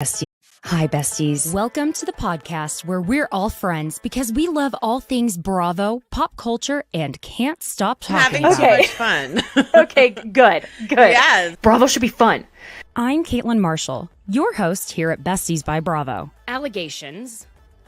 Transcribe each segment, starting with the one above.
Bestie. Hi, besties. Welcome to the podcast where we're all friends because we love all things Bravo, pop culture, and can't stop talking Having about so much fun. Okay, good. Yes. Bravo should be fun. I'm Caitlin Marshall, your host here at Besties by Bravo.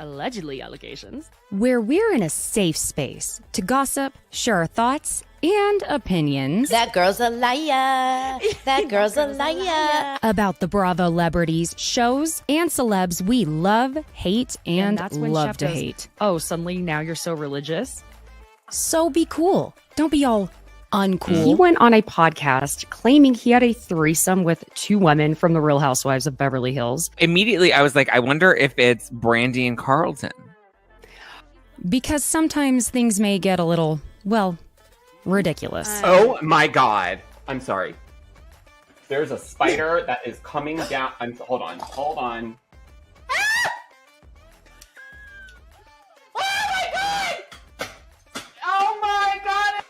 Allegedly allegations, where we're in a safe space to gossip, share our thoughts and opinions. That girl's a liar. That girl's a liar. About the Bravo celebrities, shows, and celebs we love, hate, and that's when love Chef to goes, hate. Oh, suddenly now you're so religious? So be cool. Don't be all uncool. He went on a podcast claiming he had a threesome with two women from the Real Housewives of Beverly Hills. Immediately, I was like, I wonder if it's Brandy and Carlton. Because sometimes things may get a little, well, ridiculous. Oh my God. I'm sorry. There's a spider that is coming down. Hold on. Ah! Oh my God!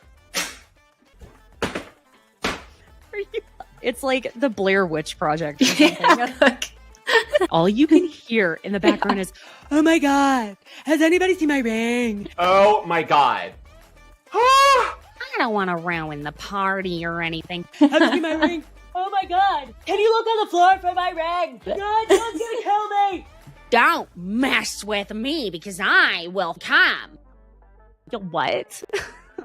It's like the Blair Witch Project or something. All you can hear in the background is, oh my God, has anybody seen my ring? Oh my God. I don't want to ruin the party or anything. Have you seen my ring? Oh my God, can you look on the floor for my ring? God, someone's gonna kill me. Don't mess with me because I will come. What?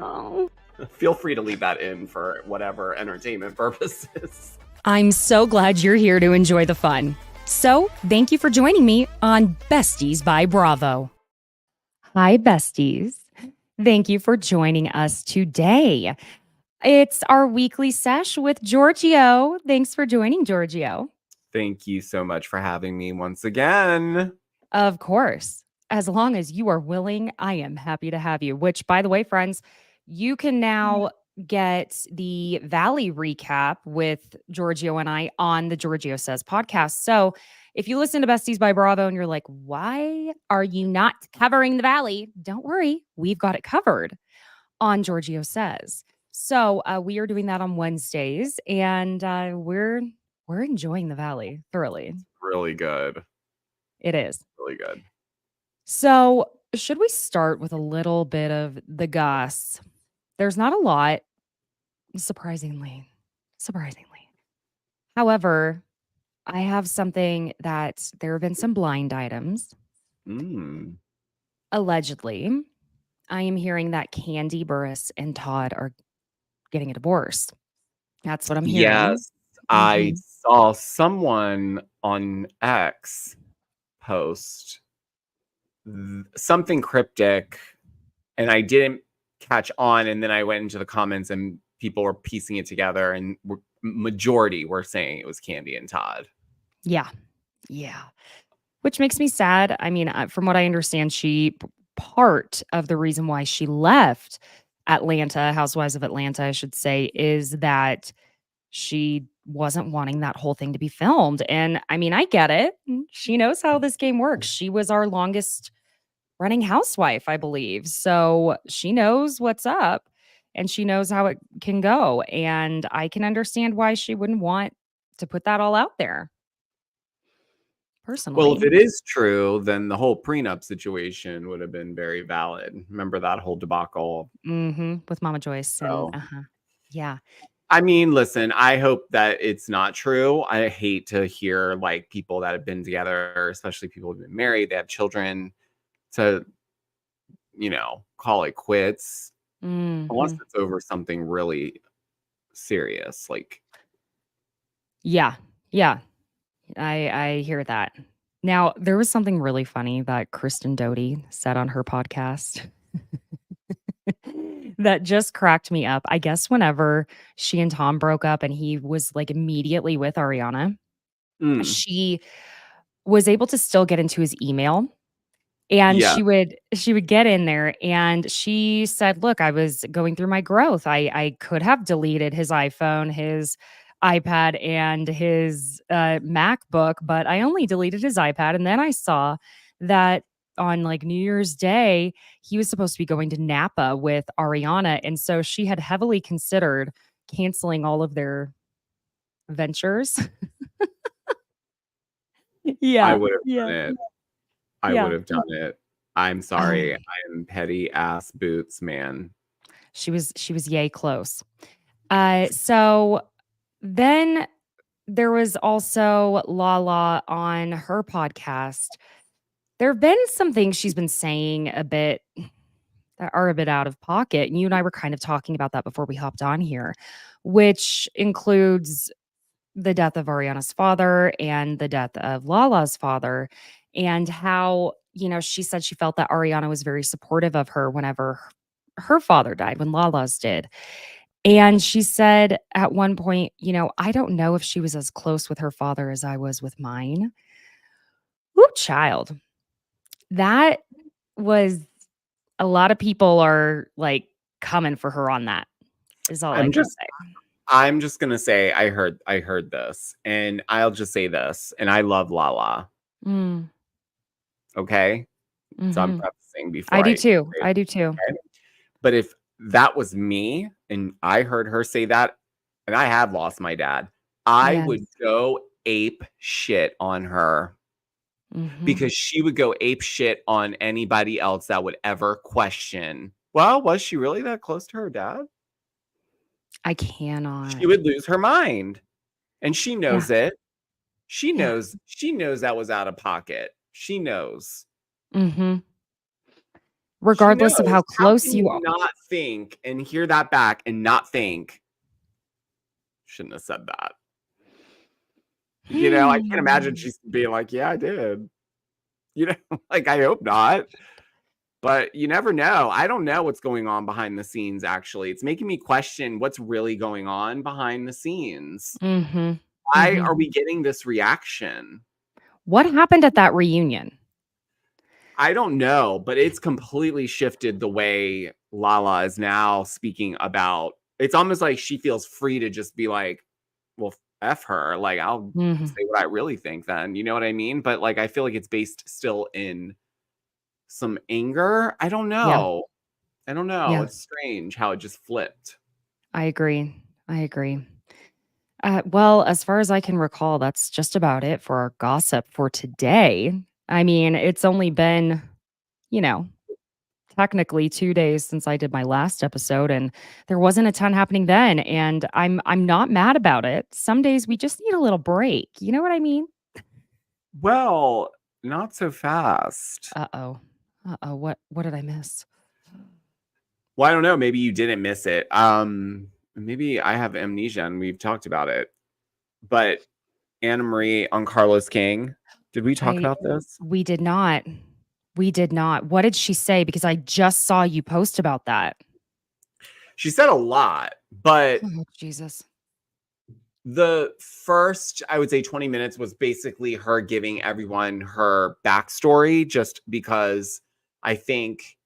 Oh. Feel free to leave that in for whatever entertainment purposes. I'm so glad you're here to enjoy the fun. So, thank you for joining me on Besties by Bravo. Hi, besties. Thank you for joining us today. It's our weekly sesh with Georgio. Thanks for joining, Georgio. Thank you so much for having me once again. Of course. As long as you are willing, I am happy to have you. Which, by the way, friends, you can now get the Valley recap with Georgio and I on the Georgio Says podcast. So if you listen to Besties by Bravo and you're like, why are you not covering the Valley? Don't worry. We've got it covered on Georgio Says. So we are doing that on Wednesdays and we're enjoying the Valley thoroughly. Really good. It is. Really good. So should we start with a little bit of the goss? There's not a lot, surprisingly. However, I have something that there have been some blind items. Allegedly, I am hearing that Candy, Burris, and Todd are getting a divorce. That's what I'm hearing. Yes, I saw someone on X post something cryptic, and I didn't catch on, and then I went into the comments and people were piecing it together, and majority were saying it was Candy and Todd. Yeah. Which makes me sad. I mean, from what I understand, part of the reason why she left Atlanta, Housewives of Atlanta, I should say, is that she wasn't wanting that whole thing to be filmed. And I mean, I get it. She knows how this game works. She was our longest running housewife, I believe. So she knows what's up and she knows how it can go. And I can understand why she wouldn't want to put that all out there. Personally. Well, if it is true, then the whole prenup situation would have been very valid. Remember that whole debacle? With Mama Joyce. So. Yeah. I mean, listen, I hope that it's not true. I hate to hear like people that have been together, especially people who've been married, they have children, to, call it quits. Unless it's over something really serious. Like, yeah. I hear that. Now, there was something really funny that Kristen Doty said on her podcast that just cracked me up. I guess whenever she and Tom broke up and he was like immediately with Ariana, she was able to still get into his email. And she would get in there and she said, look, I was going through my growth. I could have deleted his iPhone, his iPad, and his MacBook, but I only deleted his iPad. And then I saw that on like New Year's Day, he was supposed to be going to Napa with Ariana. And so she had heavily considered canceling all of their ventures. Yeah. I would have Yeah. done it. I Yeah. would have done it. I'm sorry. I'm petty ass boots, man. She was yay close. So then there was also Lala on her podcast. There have been some things she's been saying a bit that are a bit out of pocket. And you and I were kind of talking about that before we hopped on here, which includes the death of Ariana's father and the death of Lala's father, and how, she said she felt that Ariana was very supportive of her whenever her father died, when Lala's did. And she said at one point, I don't know if she was as close with her father as I was with mine. Ooh, child. That was a lot of people are like coming for her on that, is all I can say. I'm just gonna say I heard this, and I'll just say this, and I love Lala. Mm, Okay, so I'm mhm. prefacing before I do I too. say I it, do too. okay? But if that was me and I heard her say that, and I have lost my dad, I Yes. would go ape shit on her Mhm. because she would go ape shit on anybody else that would ever question, well, was she really that close to her dad? I cannot. She would lose her mind. And she Yeah. knows it. She Yeah. knows that was out of pocket. She knows. Mhm. She Regardless of knows. how How close can you you are. not think and hear that back and not think, shouldn't have said that? I can't imagine she's being like, yeah, I did. Like, I hope not. But you never know. I don't know what's going on behind the scenes, actually. It's making me question what's really going on behind the scenes. Mhm. Why Mhm. are we getting this reaction? What happened at that reunion? I don't know, but it's completely shifted the way Lala is now speaking about. It's almost like she feels free to just be like, well, F her. Like, I'll Mhm. say what I really think then. You know what I mean? But like, I feel like it's based still in some anger. I don't Yeah. know. I don't know. Yeah. It's strange how it just flipped. I agree. I agree. Well, as far as I can recall, that's just about it for our gossip for today. I mean, it's only been, you know, technically 2 days since I did my last episode, and there wasn't a ton happening then, and I'm not mad about it. Some days we just need a little break. You know what I mean? Well, not so fast. Uh-oh. Uh-oh. What did I miss? Well, I don't know. Maybe you didn't miss it. Maybe I have amnesia and we've talked about it. But Anna Marie on Carlos King. Did we talk I about this? We did not. We did not. What did she say? Because I just saw you post about that. She said a lot, but Oh, Jesus. the first, I would say 20 minutes was basically her giving everyone her backstory, just because I think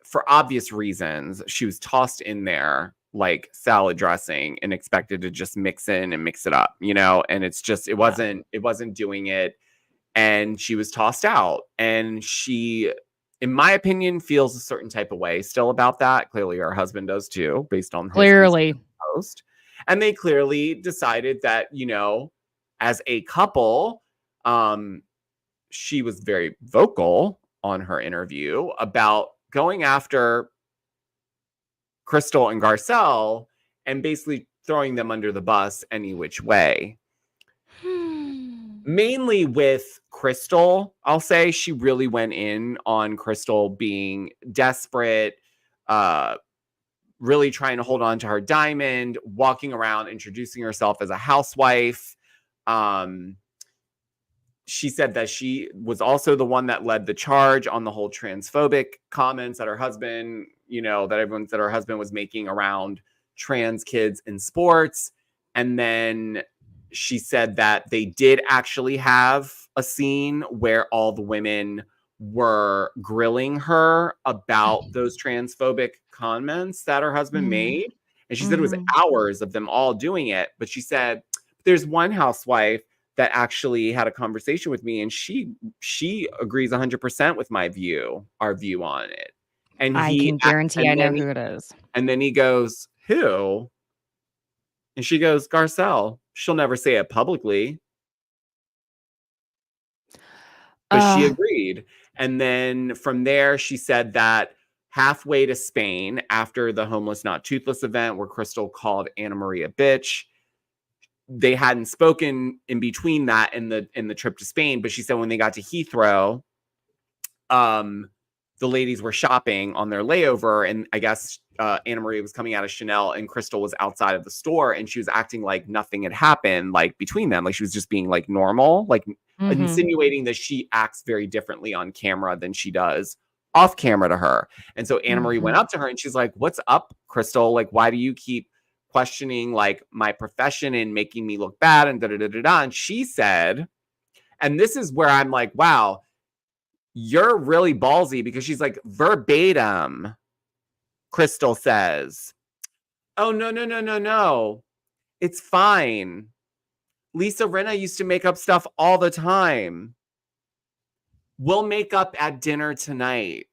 for obvious reasons, she was tossed in there like salad dressing and expected to just mix in and mix it up, and it's just, it wasn't doing it. And she was tossed out. And she, in my opinion, feels a certain type of way still about that. Clearly, her husband does too, based on his recent Clearly. post. And they clearly decided that, as a couple, she was very vocal on her interview about going after Crystal and Garcelle and basically throwing them under the bus any which way. Mainly with Crystal, I'll say she really went in on Crystal being desperate, really trying to hold on to her diamond, walking around, introducing herself as a housewife. She said that she was also the one that led the charge on the whole transphobic comments that her husband, that everyone said her husband was making around trans kids in sports. And then she said that they did actually have a scene where all the women were grilling her about those transphobic comments that her husband made. And she said it was hours of them all doing it. But she said, there's one housewife that actually had a conversation with me, and she agrees 100% with our view on it. And I can guarantee I know who it is. And then he goes, who? And she goes, Garcelle. She'll never say it publicly. but she agreed. And then from there, she said that halfway to Spain, after the Homeless Not Toothless event where Crystal called Anna Marie a bitch, they hadn't spoken in between that and the trip to Spain. But she said when they got to Heathrow, the ladies were shopping on their layover, and I guess Anna Marie was coming out of Chanel and Crystal was outside of the store, and she was acting like nothing had happened, like between them, like she was just being like normal, like insinuating that she acts very differently on camera than she does off camera to her. And so Anna Marie went up to her and she's like, "What's up, Crystal? Like, why do you keep questioning like my profession and making me look bad?" And da da da da da. And she said, and this is where I'm like, wow, you're really ballsy, because she's like, verbatim, Crystal says, "Oh, no. It's fine. Lisa Rinna used to make up stuff all the time. We'll make up at dinner tonight."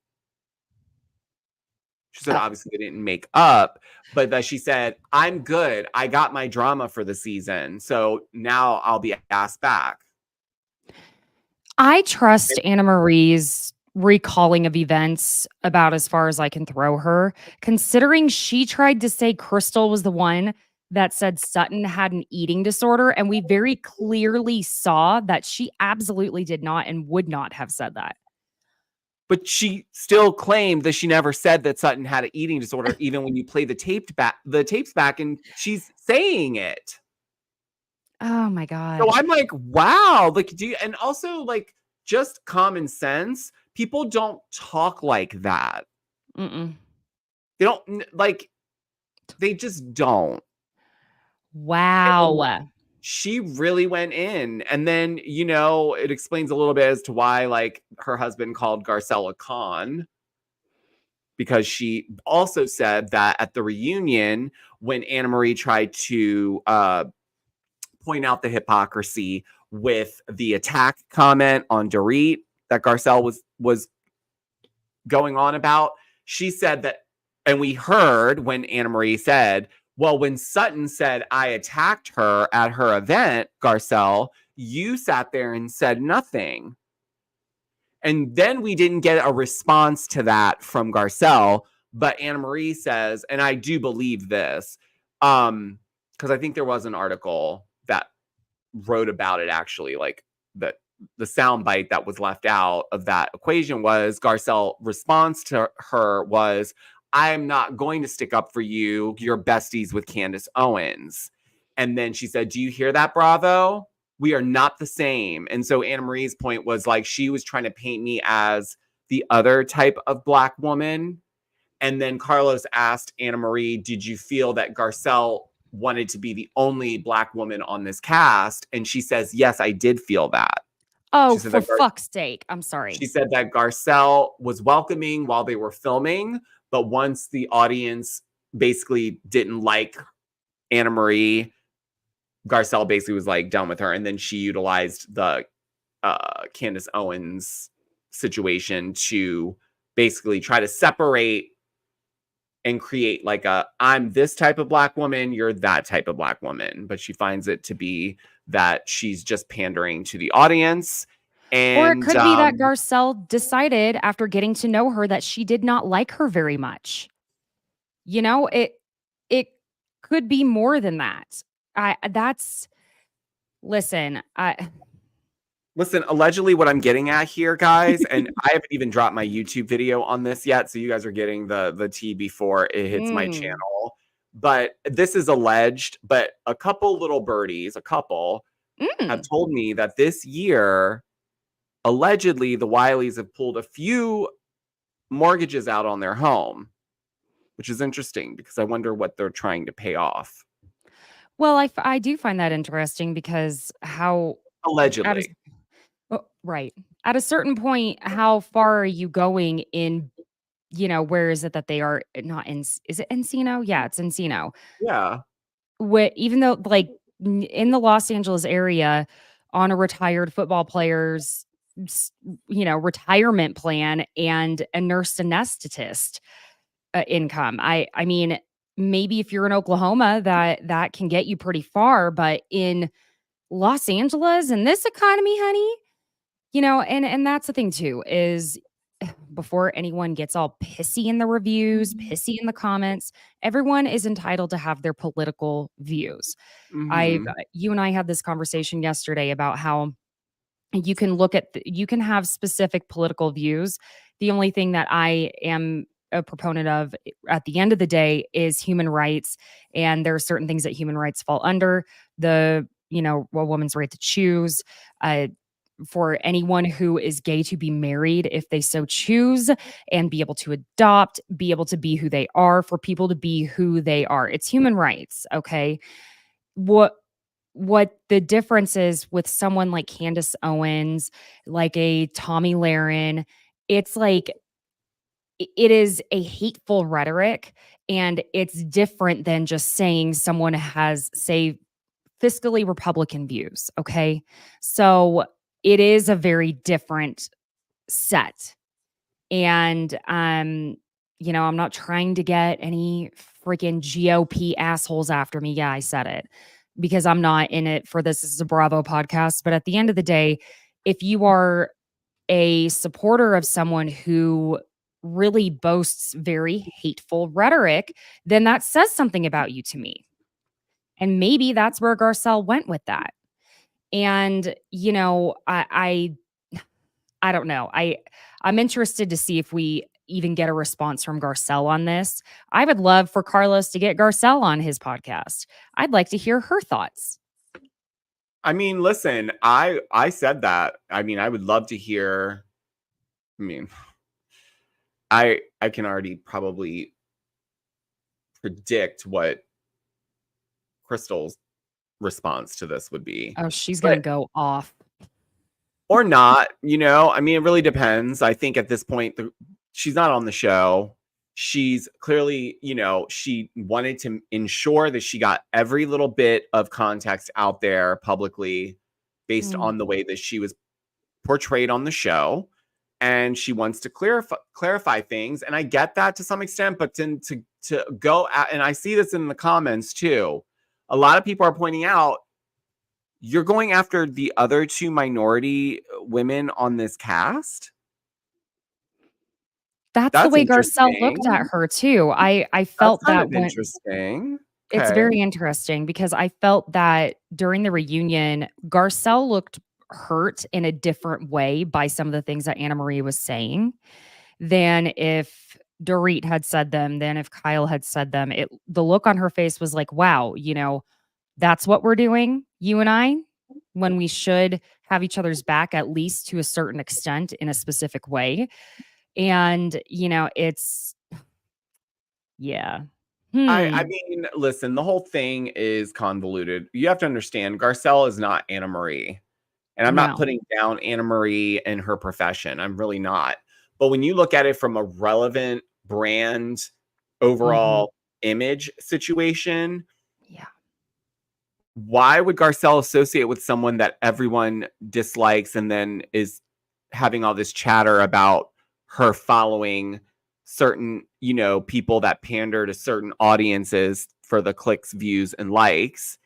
She said, obviously they didn't make up, but that she said, "I'm good. I got my drama for the season. So now I'll be asked back." I trust Anna Marie's recalling of events about as far as I can throw her, considering she tried to say Crystal was the one that said Sutton had an eating disorder, and we very clearly saw that she absolutely did not and would not have said that. But she still claimed that she never said that Sutton had an eating disorder, even when you play the tapes back, and she's saying it. Oh my God. So I'm like, wow. Like, and also like just common sense. People don't talk like that. They don't, like, they just don't. Wow. And she really went in. And then, it explains a little bit as to why, like, her husband called Garcelle a con, because she also said that at the reunion, when Anna Marie tried to point out the hypocrisy with the attack comment on Dorit that Garcelle was going on about, she said that, and we heard when Anna Marie said, "Well, when Sutton said I attacked her at her event, Garcelle, you sat there and said nothing." And then we didn't get a response to that from Garcelle, but Anna Marie says, and I do believe this, because I think there was an article that wrote about it, actually, like the soundbite that was left out of that equation was Garcelle's response to her was, "I'm not going to stick up for you. You're besties with Candace Owens." And then she said, "Do you hear that, Bravo? We are not the same." And so Anna Marie's point was like, she was trying to paint me as the other type of Black woman. And then Carlos asked Anna Marie, "Did you feel that Garcelle wanted to be the only Black woman on this cast?" And she says, "Yes, I did feel that." Oh, for fuck's sake. I'm sorry. She said that Garcelle was welcoming while they were filming, but once the audience basically didn't like Anna Marie, Garcelle basically was like done with her. And then she utilized the Candace Owens situation to basically try to separate and create like I'm this type of Black woman, you're that type of Black woman. But she finds it to be that she's just pandering to the audience. And, or it could be that Garcelle decided after getting to know her that she did not like her very much. It could be more than that. Listen, allegedly what I'm getting at here, guys, and I haven't even dropped my YouTube video on this yet, so you guys are getting the tea before it hits my channel. But this is alleged, but a couple little birdies, have told me that this year, allegedly, the Wileys have pulled a few mortgages out on their home, which is interesting because I wonder what they're trying to pay off. Well, I do find that interesting because how... Allegedly. Right. At a certain point, how far are you going in, where is it that they are not in? Is it Encino? Yeah, it's Encino. Yeah. Even though, like, in the Los Angeles area, on a retired football player's, retirement plan and a nurse anesthetist income. I mean, maybe if you're in Oklahoma, that can get you pretty far, but in Los Angeles, in this economy, honey, and that's the thing too, is before anyone gets all pissy in the reviews, pissy in the comments, everyone is entitled to have their political views. Mhm. You and I had this conversation yesterday about how you can have specific political views. The only thing that I am a proponent of at the end of the day is human rights, and there are certain things that human rights fall under a woman's right to choose. Uh, for anyone who is gay to be married if they so choose, and be able to adopt, be able to be who they are, for people to be who they are. It's human rights, okay? What the difference is with someone like Candace Owens, like a Tommy Lahren, it's like it is a hateful rhetoric, and it's different than just saying someone has, say, fiscally Republican views, okay? So it is a very different set. And I'm not trying to get any freaking GOP assholes after me. Yeah, I said it because I'm not in it for this. This is a Bravo podcast. But at the end of the day, if you are a supporter of someone who really boasts very hateful rhetoric, then that says something about you to me. And maybe that's where Garcelle went with that. And, I don't know. I'm interested to see if we even get a response from Garcelle on this. I would love for Carlos to get Garcelle on his podcast. I'd like to hear her thoughts. I mean, listen, I said that. I mean, I would love to hear. I mean, I can already probably predict what Crystal's response to this would be. Oh, she's going to go off. Or not, I mean, it really depends. I think at this point, she's not on the show. She's clearly, she wanted to ensure that she got every little bit of context out there publicly based on the way that she was portrayed on the show. And she wants to clarify things. And I get that to some extent, but to go out, and I see this in the comments too. A lot of people are pointing out, you're going after the other two minority women on this cast? That's the way Garcelle looked at her too. I felt That's that interesting. It's very interesting because I felt that during the reunion, Garcelle looked hurt in a different way by some of the things that Anna Marie was saying than if Dorit had said them, than if Kyle had said them. The look on her face was like, wow, that's what we're doing, you and I, when we should have each other's back, at least to a certain extent, in a specific way. And, it's, yeah. I mean, listen, the whole thing is convoluted. You have to understand, Garcelle is not Anna Marie. And I'm not putting down Anna Marie and her profession. I'm really not. But when you look at it from a relevant brand overall image situation, why would Garcelle associate with someone that everyone dislikes and then is having all this chatter about her following certain, people that pander to certain audiences for the clicks, views, and likes?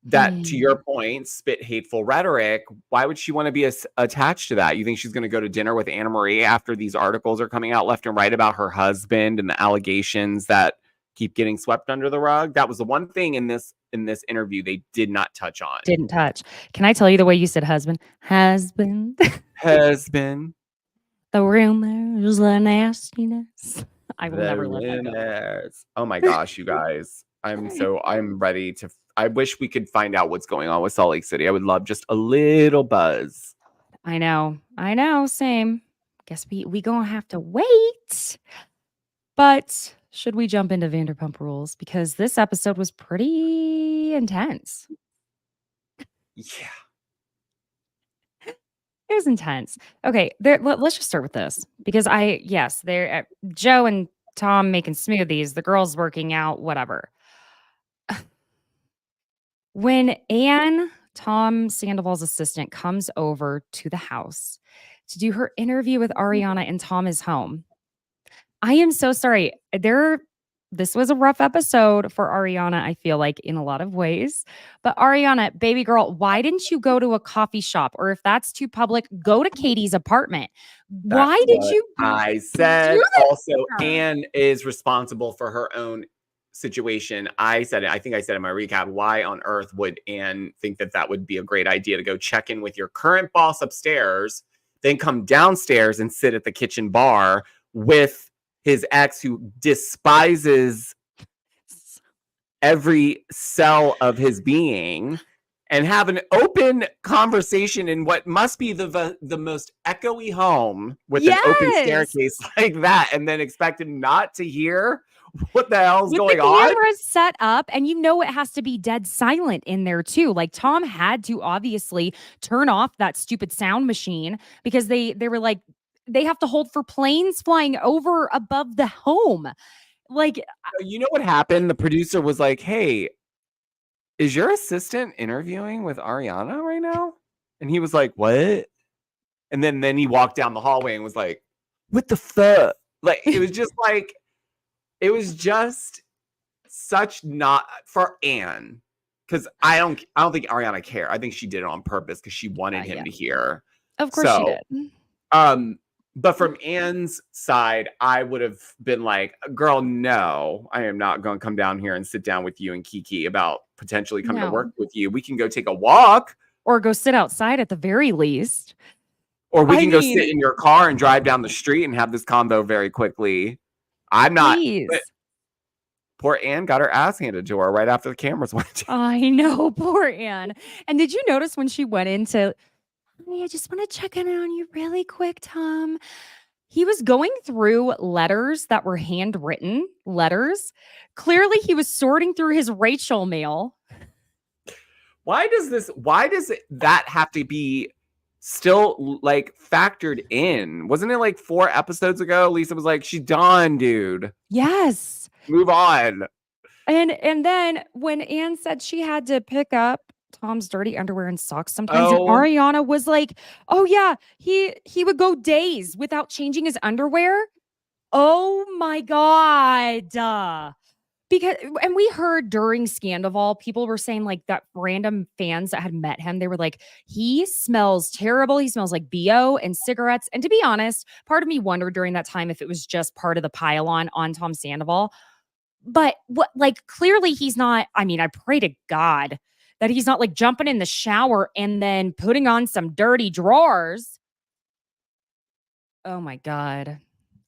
That, to your point, spit hateful rhetoric. Why would she want to be attached to that? You think she's going to go to dinner with Anna Marie after these articles are coming out left and right about her husband and the allegations that keep getting swept under the rug? That was the one thing in this interview they did not touch on. Didn't touch. Can I tell you the way you said husband? Husband. Husband. The rumors, the nastiness. I will never let that go. Oh my gosh, you guys. I'm ready to. I wish we could find out what's going on with Salt Lake City. I would love just a little buzz. I know. Same. Guess we gonna have to wait. But should we jump into Vanderpump Rules? Because this episode was pretty intense. Yeah. It was intense. Okay, let's just start with this. Because they're Joe and Tom making smoothies, the girls working out, whatever. When Anne, Tom Sandoval's assistant, comes over to the house to do her interview with Ariana and Tom is home, I am so sorry. this was a rough episode for Ariana, I feel like, in a lot of ways. But Ariana, baby girl, why didn't you go to a coffee shop? Or if that's too public, go to Katie's apartment. That's Why did what you I said. do this Also, to her? Anne is responsible for her own situation. I said it. I think I said in my recap, why on earth would Anne think that that would be a great idea to go check in with your current boss upstairs, then come downstairs and sit at the kitchen bar with his ex who despises every cell of his being, and have an open conversation in what must be the most echoey home with an open staircase like that, and then expect him not to hear what the hell's going on? The camera's set up, and you know it has to be dead silent in there too. Like Tom had to obviously turn off that stupid sound machine because they were like, they have to hold for planes flying over above the home. Like, you know what happened? The producer was like, "Hey, is your assistant interviewing with Ariana right now?" And he was like, "What?" And then he walked down the hallway and was like, "What the fuck?" Like, it was just like, it was just such not for Anne, because I don't think Ariana cared. I think she did it on purpose because she wanted him to hear. Of course she did. But from Anne's side, I would have been like, "Girl, no, I am not going to come down here and sit down with you and Kiki about potentially coming to work with you. We can go take a walk. Or go sit outside at the very least. Or we can go sit in your car and drive down the street and have this convo very quickly." I'm not. Poor Anne got her ass handed to her right after the cameras went. I know, poor Anne. And did you notice when she went into, "Hey, I just want to check in on you really quick, Tom." He was going through letters that were handwritten letters. Clearly, he was sorting through his Rachel mail. Why does that have to be still like factored in? Wasn't it like 4 episodes ago? Lisa was like, "She's done, dude. Yes. Move on." And then when Anne said she had to pick up Tom's dirty underwear and socks sometimes, and Ariana was like, "Oh yeah, he would go days without changing his underwear." Oh my God. Because, and we heard during Sandoval, people were saying like that random fans that had met him, they were like, "He smells terrible. He smells like BO and cigarettes." And to be honest, part of me wondered during that time if it was just part of the pile on Tom Sandoval. But what, like, clearly he's not, I mean, I pray to God that he's not like jumping in the shower and then putting on some dirty drawers. Oh my God.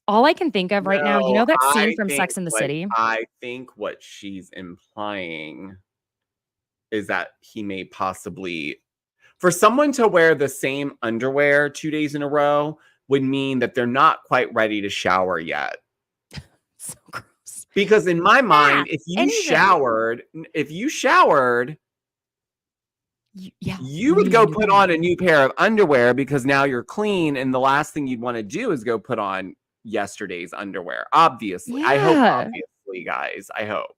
All I can think of right now, you know that scene from Sex and the City? I think what she's implying is that he may possibly, for someone to wear the same underwear 2 days in a row would mean that they're not quite ready to shower yet. So gross. Because in my mind, if you showered, you would go put on a new pair of underwear because now you're clean, and the last thing you'd want to do is go put on yesterday's underwear. Obviously. I hope, obviously, guys. I hope.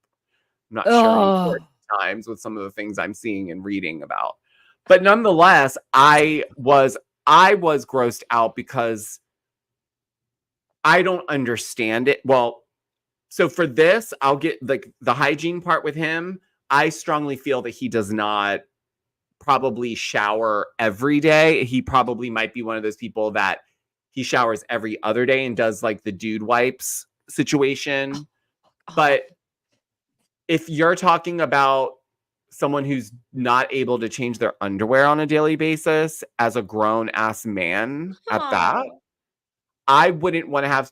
I'm not sure times with some of the things I'm seeing and reading about. But nonetheless, I was grossed out because I don't understand it. Well, so for this, I'll get like the hygiene part with him. I strongly feel that he does not probably shower every day. He probably might be one of those people that he showers every other day and does like the dude wipes situation. But if you're talking about someone who's not able to change their underwear on a daily basis as a grown ass man at that, I wouldn't want to have,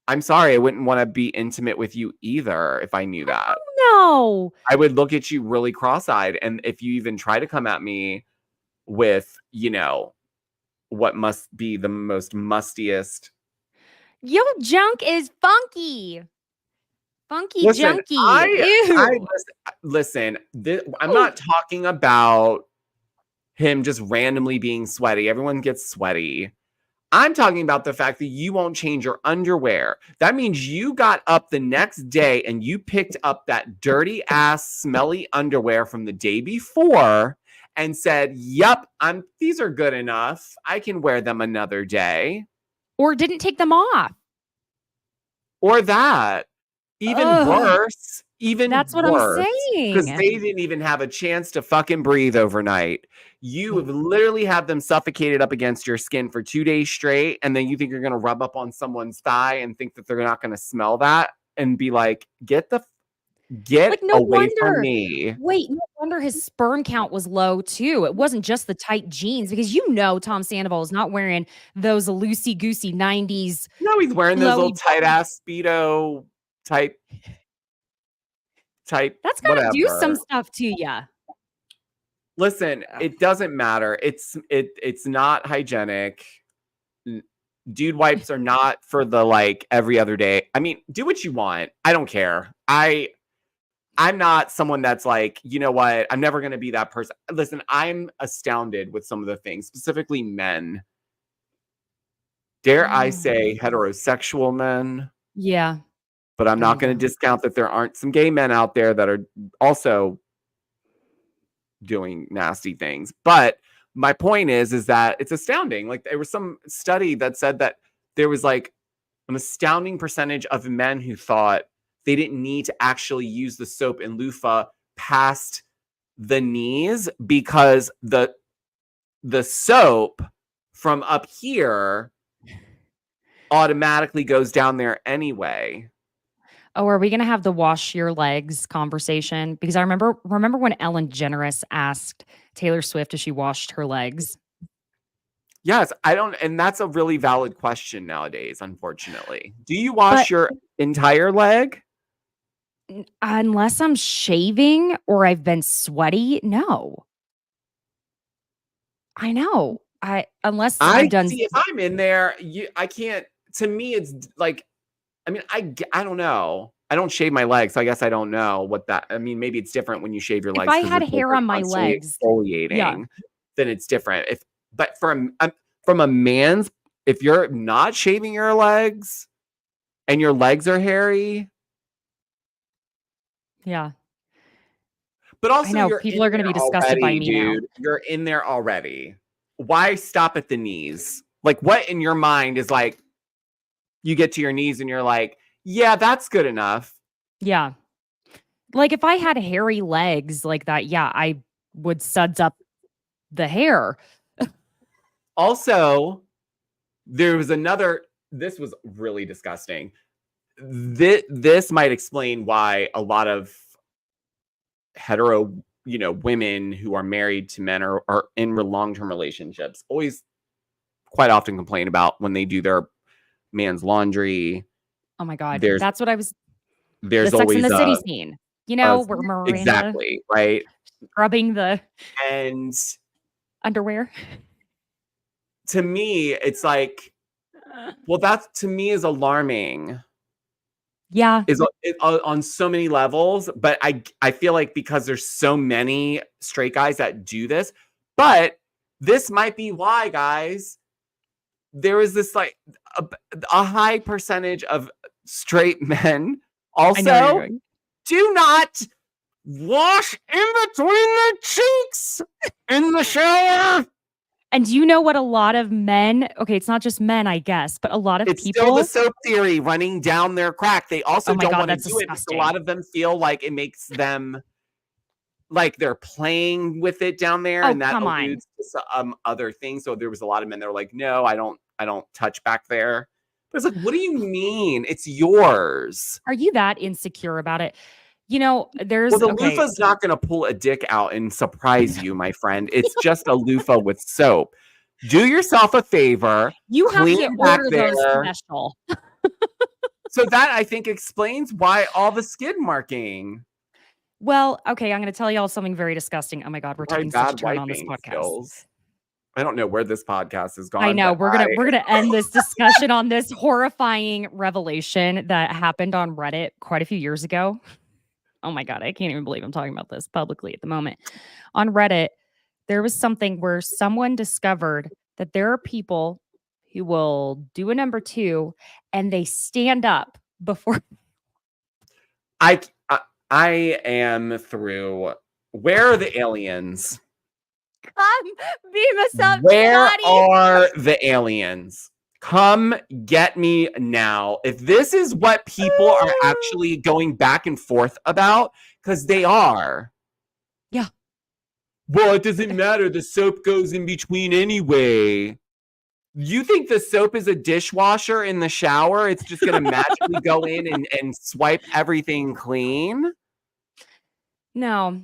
I'm sorry, I wouldn't want to be intimate with you either if I knew that. No. I would look at you really cross-eyed. And if you even try to come at me with, you know, what must be the most mustiest. Your junk is funky. Funky junky. Listen, I'm not talking about him just randomly being sweaty. Everyone gets sweaty. I'm talking about the fact that you won't change your underwear. That means you got up the next day and you picked up that dirty ass smelly underwear from the day before and said, "Yep, these are good enough. I can wear them another day." Or didn't take them off. Or that. Even worse. That's what I'm saying. Because they didn't even have a chance to fucking breathe overnight. You have literally had them suffocated up against your skin for 2 days straight, and then you think you're going to rub up on someone's thigh and think that they're not going to smell that and be like, get away from me. Wait, no wonder his sperm count was low too. It wasn't just the tight jeans, because Tom Sandoval is not wearing those loosey-goosey 90s. No, he's wearing those little tight-ass Speedo type. That's gotta do some stuff to you. Listen, it doesn't matter. It's not hygienic. Dude wipes are not for the like every other day. I mean, do what you want. I don't care. I'm not someone that's like, you know what? I'm never going to be that person. Listen, I'm astounded with some of the things, specifically men. Dare I say heterosexual men? Yeah. But I'm not going to discount that there aren't some gay men out there that are also doing nasty things. But my point is that it's astounding. Like there was some study that said that there was like an astounding percentage of men who thought they didn't need to actually use the soap and loofah past the knees because the soap from up here automatically goes down there anyway. Oh, are we going to have the wash your legs conversation? Because I remember when Ellen DeGeneres asked Taylor Swift if she washed her legs. Yes, I don't, and that's a really valid question nowadays, unfortunately. Do you wash your entire leg? Unless I'm shaving or I've been sweaty, no. I know. Unless I've done. See, if I'm in there, I can't. To me, it's like, I mean, I don't know. I don't shave my legs, so I guess I don't know what that. I mean, maybe it's different when you shave your legs. If I had hair on my legs, exfoliating, then it's different. But from a man's, if you're not shaving your legs and your legs are hairy, yeah. But also, I know people are going to be disgusted by me dude. Now. You're in there already. Why stop at the knees? Like, what in your mind is like? You get to your knees and you're like, yeah, that's good enough. Yeah. Like if I had hairy legs like that, yeah, I would suds up the hair. Also, there was this was really disgusting. This might explain why a lot of hetero, women who are married to men or are in long-term relationships always quite often complain about when they do their man's laundry. Oh my God. That's what I was. There's the Sex always in the City scene, where Miranda exactly right scrubbing the and underwear. To me, it's like, well, that to me is alarming. Yeah, is on so many levels. But I feel like because there's so many straight guys that do this, but this might be why, guys. There is this like a high percentage of straight men also do not wash in between the cheeks in the shower. And do you know what a lot of men, okay, it's not just men, I guess, but a lot of people. It's still the soap theory running down their crack. They also don't want to do it because a lot of them feel like it makes them like they're playing with it down there, and that alludes to some other things. So there was a lot of men that were like, no, I don't touch back there. But it's like, what do you mean? It's yours. Are you that insecure about it? There's the loofah's not going to pull a dick out and surprise you, my friend. It's just a loofah with soap. Do yourself a favor. You have to order those special. So that I think explains why all the skid marking. Well, okay, I'm going to tell y'all something very disgusting. Oh my God, we're taking such a turn on this podcast. Skills. I don't know where this podcast has gone. I know we're gonna end this discussion on this horrifying revelation that happened on Reddit quite a few years ago. Oh my God, I can't even believe I'm talking about this publicly at the moment. On Reddit, there was something where someone discovered that there are people who will do a number 2 and they stand up before. I am through. Where are the aliens? Come beam us up. Where Scotty. are the aliens? Come get me now. If this is what people are actually going back and forth about, because they are. Yeah. Well, it doesn't matter. The soap goes in between anyway. You think the soap is a dishwasher in the shower? It's just going to magically go in and swipe everything clean? No.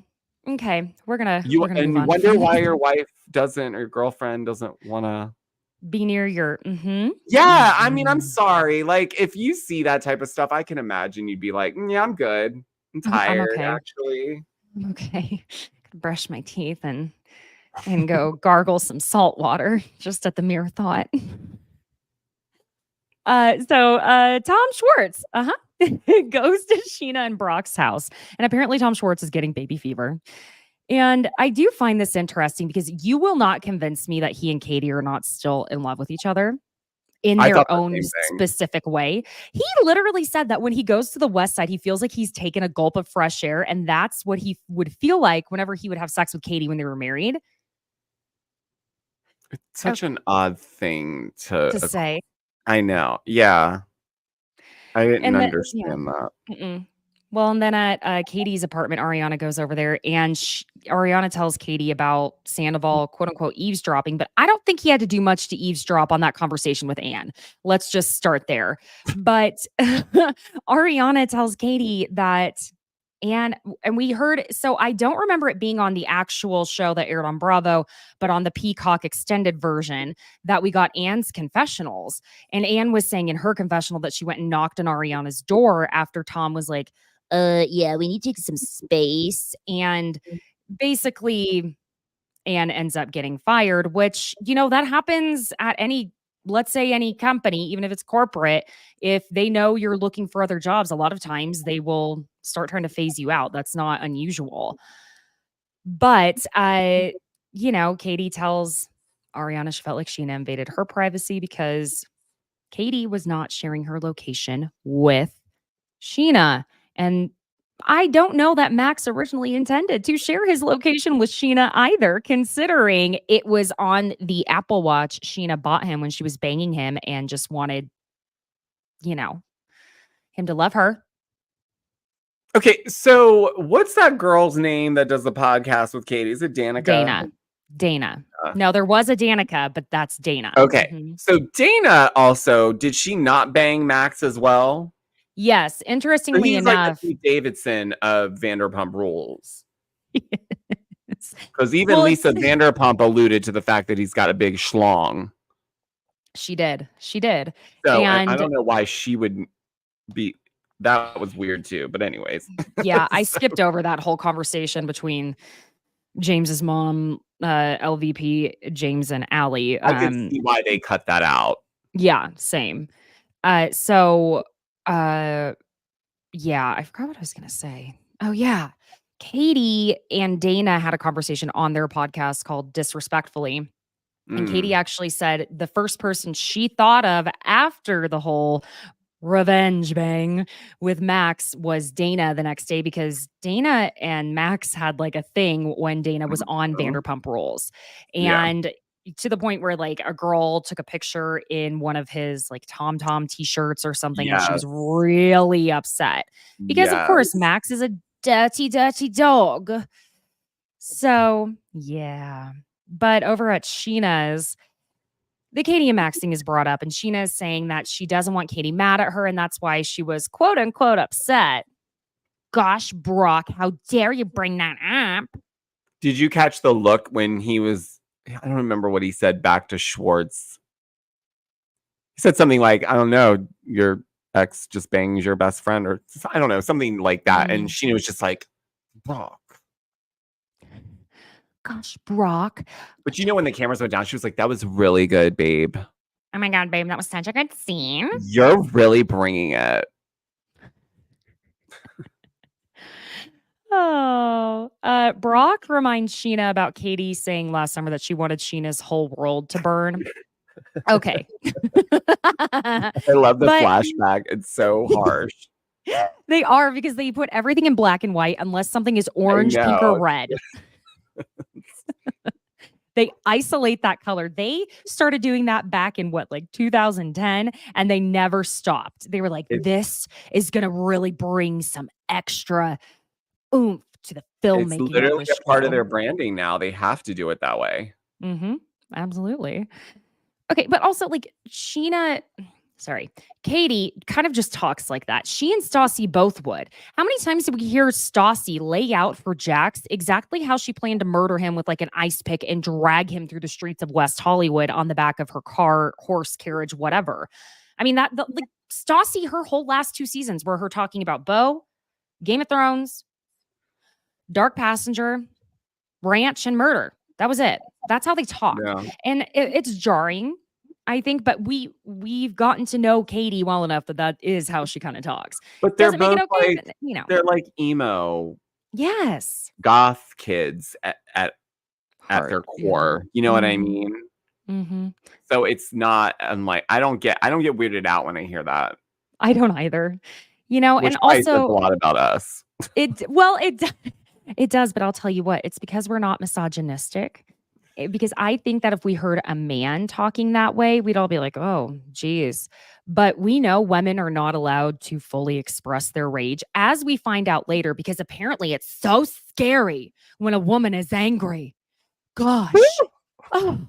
Okay. We're gonna You move on. you wonder why your wife doesn't, or your girlfriend doesn't want to be near your. Yeah, I mean, I'm sorry. Like, if you see that type of stuff, I can imagine you'd be like, yeah, I'm good. I'm tired, okay. actually. I'm okay. Brush my teeth and go gargle some salt water just at the mere thought. Tom Schwartz, goes to Sheena and Brock's house, and apparently Tom Schwartz is getting baby fever. And I do find this interesting because you will not convince me that he and Katie are not still in love with each other in their own specific way. He literally said that when he goes to the West Side, he feels like he's taken a gulp of fresh air, and that's what he would feel like whenever he would have sex with Katie when they were married. It's such an odd thing to say. I know. Yeah. I didn't understand that. Mm-mm. Well, and then at Katie's apartment, Ariana goes over there and Ariana tells Katie about Sandoval, quote unquote, eavesdropping. But I don't think he had to do much to eavesdrop on that conversation with Anne. Let's just start there. But Ariana tells Katie that and we heard, so I don't remember it being on the actual show that aired on Bravo, but on the Peacock extended version that we got Anne's confessionals. And Anne was saying in her confessional that she went and knocked on Ariana's door after Tom was like, yeah, we need to take some space. And basically Anne ends up getting fired, which, that happens at let's say any company, even if it's corporate. If they know you're looking for other jobs, a lot of times they will start trying to phase you out. That's not unusual. But, Katie tells Ariana she felt like Sheena invaded her privacy because Katie was not sharing her location with Sheena. And I don't know that Max originally intended to share his location with Sheena either, considering it was on the Apple Watch Sheena bought him when she was banging him and just wanted, him to love her. Okay, so what's that girl's name that does the podcast with Katie? Is it Danica? Dana. No, there was a Danica, but that's Dana. Okay. Mm-hmm. So Dana also, did she not bang Max as well? Yes. Interestingly so he's enough. Like the Pete Davidson of Vanderpump Rules. Because even Lisa Vanderpump alluded to the fact that he's got a big schlong. She did. So and I don't know why she would be. That was weird too. But anyways. Yeah, I skipped over that whole conversation between James's mom, LVP, James, and Allie. I can see why they cut that out. Yeah, same. Yeah, I forgot what I was going to say. Oh, yeah. Katie and Dana had a conversation on their podcast called Disrespectfully. And Katie actually said the first person she thought of after the whole revenge bang with Max was Dana the next day, because Dana and Max had like a thing when Dana was on Vanderpump Rules. And to the point where like a girl took a picture in one of his like Tom t-shirts or something. And she was really upset because of course Max is a dirty dog. So yeah. But over at Sheena's, the Katie and Max thing is brought up, and Sheena is saying that she doesn't want Katie mad at her, and that's why she was quote unquote upset. Gosh, Brock, how dare you bring that up? Did you catch the look when he was, I don't remember what he said back to Schwartz. He said something like, I don't know, your ex just bangs your best friend, or I don't know, something like that. And Sheena was just like, Brock. Gosh, Brock. But when the cameras went down, she was like, that was really good, babe. Oh my God, babe, that was such a good scene. You're really bringing it. Brock reminds Sheena about Katie saying last summer that she wanted Sheena's whole world to burn. Okay. I love the flashback. It's so harsh. They are, because they put everything in black and white unless something is orange, pink, or red. They isolate that color. They started doing that back in what, like 2010, and they never stopped. They were like, this is going to really bring some extra oomph to the It's filmmaking of literally the a part of show. their branding now. They have to do it that way. Absolutely. Okay, but also like Katie kind of just talks like that. She and Stassi both would. How many times did we hear Stassi lay out for Jax exactly how she planned to murder him with like an ice pick and drag him through the streets of West Hollywood on the back of her car, horse carriage, whatever? I mean, like Stassi, her whole last 2 seasons were her talking about Beau, Game of Thrones, Dark Passenger, ranch, and murder. That was it. That's how they talk. Yeah. And it's jarring, I think, but we've gotten to know Katie well enough that is how she kind of talks. But they're Doesn't make both it okay, like, but, they're like emo yes, goth kids at their Heart, core. You know what I mean? So it's not. I'm like, I don't get weirded out when I hear that. I don't either. You know, Which and probably says also a lot about us. It does, but I'll tell you what, it's because we're not misogynistic. Because I think that if we heard a man talking that way, we'd all be like, oh, geez. But we know women are not allowed to fully express their rage, as we find out later, because apparently it's so scary when a woman is angry. Gosh. Oh.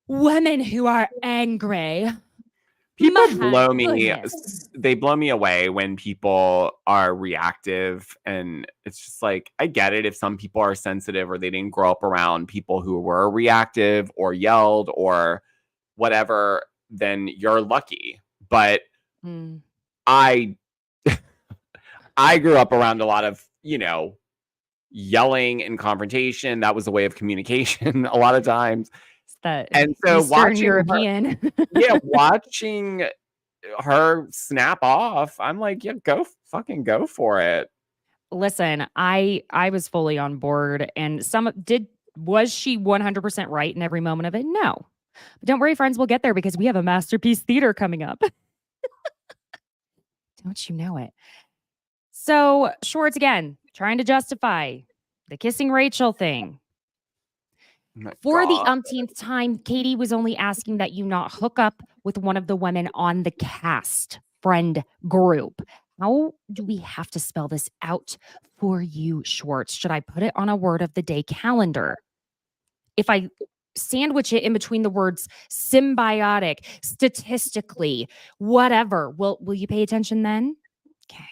Women who are angry. People blow me. They blow me away when people are reactive, and it's just like, I get it if some people are sensitive or they didn't grow up around people who were reactive or yelled or whatever, then you're lucky. But I grew up around a lot of, yelling and confrontation. That was a way of communication a lot of times. And so Eastern European. Watching her snap off, I'm like, yeah, go for it. Listen, I was fully on board, and was she 100% right in every moment of it? No. But don't worry, friends, we'll get there because we have a masterpiece theater coming up. Don't you know it? So Schwartz again, trying to justify the kissing Rachel thing. For the umpteenth time, Katie was only asking that you not hook up with one of the women on the cast friend group. How do we have to spell this out for you, Schwartz? Should I put it on a word of the day calendar? If I sandwich it in between the words symbiotic, statistically, whatever, will you pay attention then? Okay.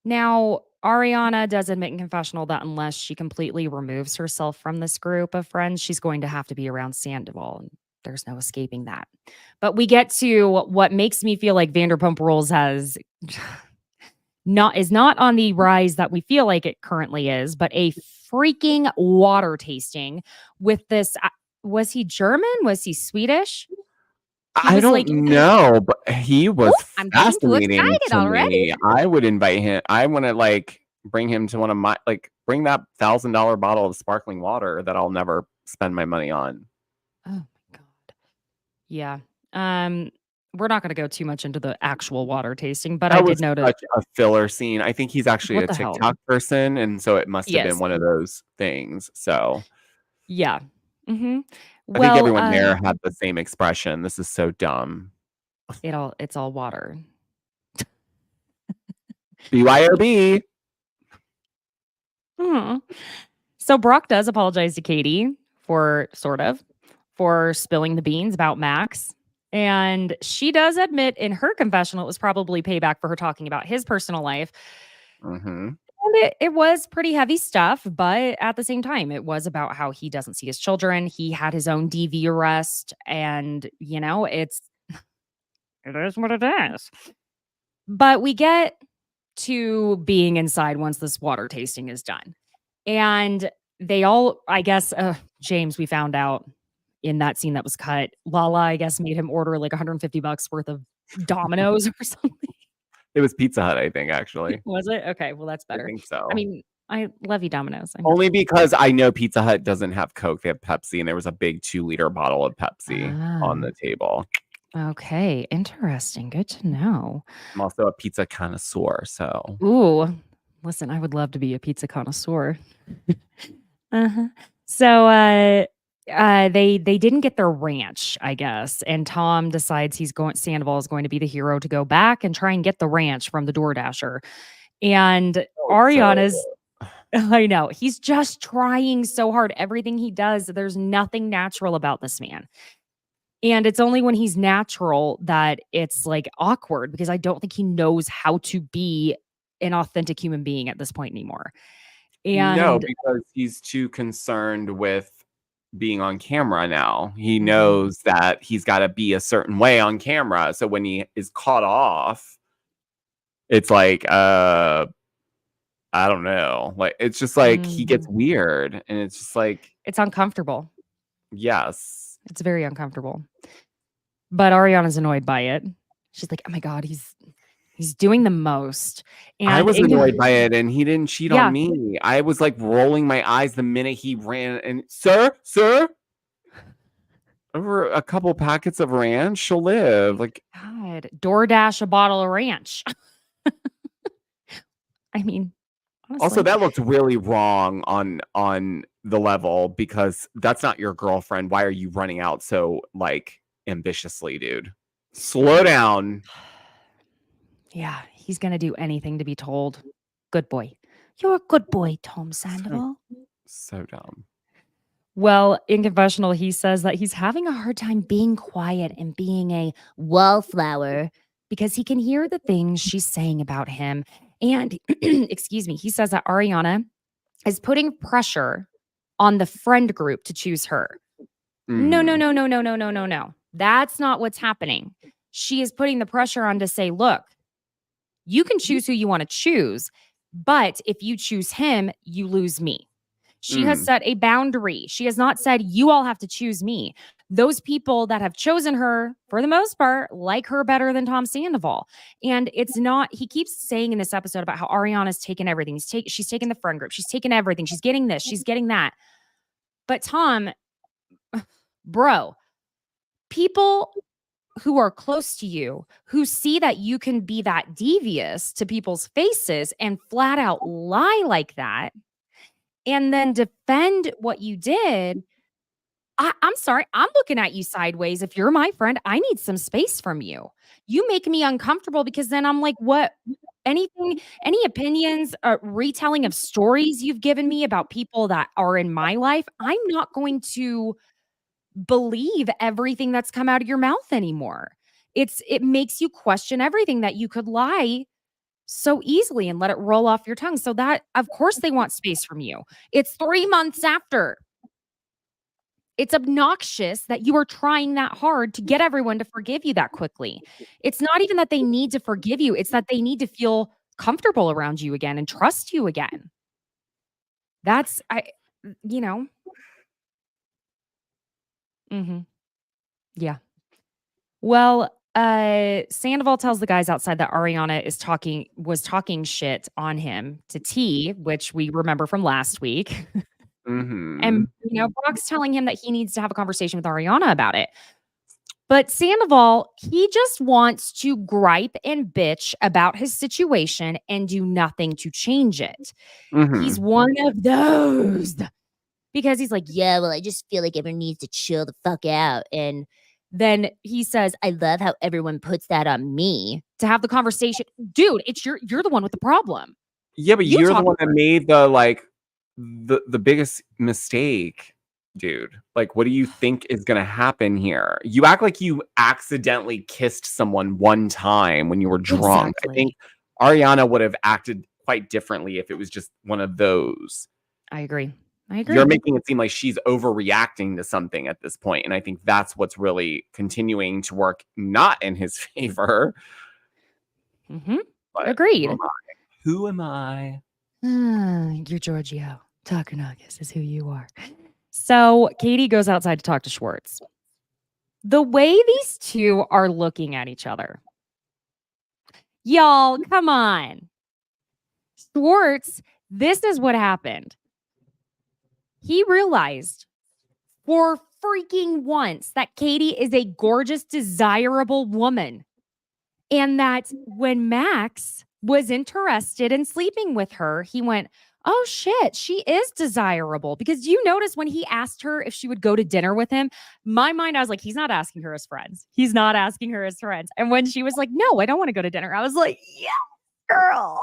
Now, Ariana does admit in confessional that unless she completely removes herself from this group of friends, she's going to have to be around Sandoval. And there's no escaping that. But we get to what makes me feel like Vanderpump Rules is not on the rise that we feel like it currently is, but a freaking water tasting with this. Was he German? Was he Swedish? I don't know, but he was fascinating to already. me. I would invite him. I want to bring him to one of my bring that $1,000 bottle of sparkling water that I'll never spend my money on. Oh my god. Yeah. We're not going to go too much into the actual water tasting, but I did notice such a filler scene. I think he's actually a TikTok person, and so it must have been one of those things. So yeah. I think everyone there had the same expression. This is so dumb. It's all water. BYOB. So Brock does apologize to Katie for spilling the beans about Max. And she does admit in her confessional it was probably payback for her talking about his personal life. And it was pretty heavy stuff, but at the same time, it was about how he doesn't see his children. He had his own DV arrest, and it is what it is. But we get to being inside once this water tasting is done. And they all, I guess, James, we found out in that scene that was cut, Lala, I guess, made him order like $150 worth of Dominoes or something. It was Pizza Hut, I think, actually. Was it? Okay, well, that's better. I think so. I mean, I love you, Domino's. Only because I know Pizza Hut doesn't have Coke. They have Pepsi, and there was a big 2-liter bottle of Pepsi on the table. Okay, interesting. Good to know. I'm also a pizza connoisseur, so. Ooh, listen, I would love to be a pizza connoisseur. Uh-huh. So, they didn't get their ranch, I guess, and Tom decides Sandoval is going to be the hero to go back and try and get the ranch from the DoorDasher. And Oh, Ariana's terrible. I know, he's just trying so hard. Everything he does, there's nothing natural about this man. And it's only when he's natural that it's, like, awkward because I don't think he knows how to be an authentic human being at this point anymore. No, And because he's too concerned with being on camera now. He Mhm. knows that he's got to be a certain way on camera. So when he is caught off, it's like, I don't know. Like, it's just like he gets Mhm. weird. And it's just like, It's uncomfortable. yes. It's very uncomfortable. But Ariana's annoyed by it. She's like, "Oh my god, he's doing the most." I And was annoyed by it, and he didn't cheat on Yeah. me. I was like rolling my eyes the minute he ran. And, sir, over a couple packets of ranch, she'll live. Like, God, DoorDash a bottle of ranch. I mean, also, honestly. that looked really wrong on the level because that's not your girlfriend. Why are you running out so like ambitiously, dude? Slow down. Yeah, he's gonna do anything to be told. Good boy. You're a good boy, Tom So, Sandoval. so dumb. Well, in confessional, he says that he's having a hard time being quiet and being a wallflower because he can hear the things she's saying about him. And, excuse me, he says that Ariana is putting pressure on the friend group to choose her. No, no, Mhm. no, no, no, no, no, no, no. That's not what's happening. She is putting the pressure on to say, look, you can choose who you want to choose, but if you choose him, you lose me. She has Mm. set a boundary. She has not said, you all have to choose me. Those people that have chosen her, for the most part, like her better than Tom Sandoval. And it's not, he keeps saying in this episode about how Ariana's taken everything. She's taken the friend group. She's taken everything. She's getting this. She's getting that. But Tom, bro, people who are close to you, who see that you can be that devious to people's faces and flat out lie like that, and then defend what you did. I'm sorry. I'm looking at you sideways. If you're my friend, I need some space from you. You make me uncomfortable because then I'm like, what? Anything, any opinions, retelling of stories you've given me about people that are in my life, I'm not going to believe everything that's come out of your mouth anymore. It makes you question everything that you could lie so easily and let it roll off your tongue. So that of course they want space from you. It's 3 months after. It's obnoxious that you are trying that hard to get everyone to forgive you that quickly. It's not even that they need to forgive you, it's that they need to feel comfortable around you again and trust you again. That's you know. Mhm. Yeah. Well, Sandoval tells the guys outside that Ariana was talking shit on him to T, which we remember from last week. And, Mhm. Brock's telling him that he needs to have a conversation with Ariana about it. But Sandoval, he just wants to gripe and bitch about his situation and do nothing to change it. He's Mhm. one of those because he's like, Yeah, well, I just feel like everyone needs to chill the fuck out. And then he says, I love how everyone puts that on me. to have the conversation. Dude, it's you're the one with the problem. Yeah, but You you're the talk one that made the biggest mistake, dude. Like, what do you think is gonna happen here? You act like you accidentally kissed someone one time when you were drunk. I Exactly. think Ariana would have acted quite differently if it was just one of those. I agree. I You're agree. making it seem like she's overreacting to something at this point, and I think that's what's really continuing to work not in his favor. Mhm. But Agreed. who am I? You're Georgio. Takanakis is who you are. So Katie goes outside to talk to Schwartz. The way these two are looking at each other. Y'all, come on. Schwartz, this is what happened. He realized for freaking once that Katie is a gorgeous, desirable woman. And that when Max was interested in sleeping with her, he went, oh shit, she is desirable. Because you notice when he asked her if she would go to dinner with him, my mind, I was like, he's not asking her as friends. He's not asking her as friends. And when she was like, no, I don't want to go to dinner, I was like, yeah, girl.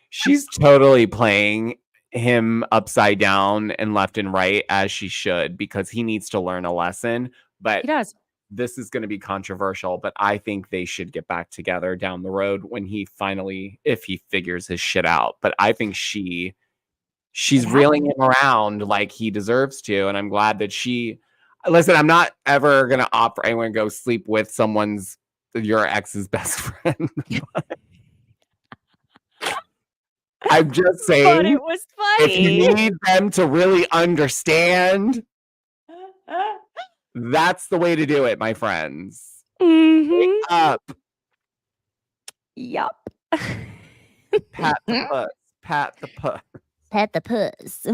She's totally playing him upside down and left and right as she should, because he needs to learn a lesson. But He does. this is going to be controversial, but I think they should get back together down the road when he finally, if he figures his shit out. But I think she's reeling him around like he deserves to. And I'm glad that listen, I'm not ever going to opt for anyone to go sleep with your ex's best friend. I'm just saying, But it was funny. if you need them to really understand, that's the way to do it, my friends. Wake up. Yup. Pat the puss. Pat the puss. Pet the puss.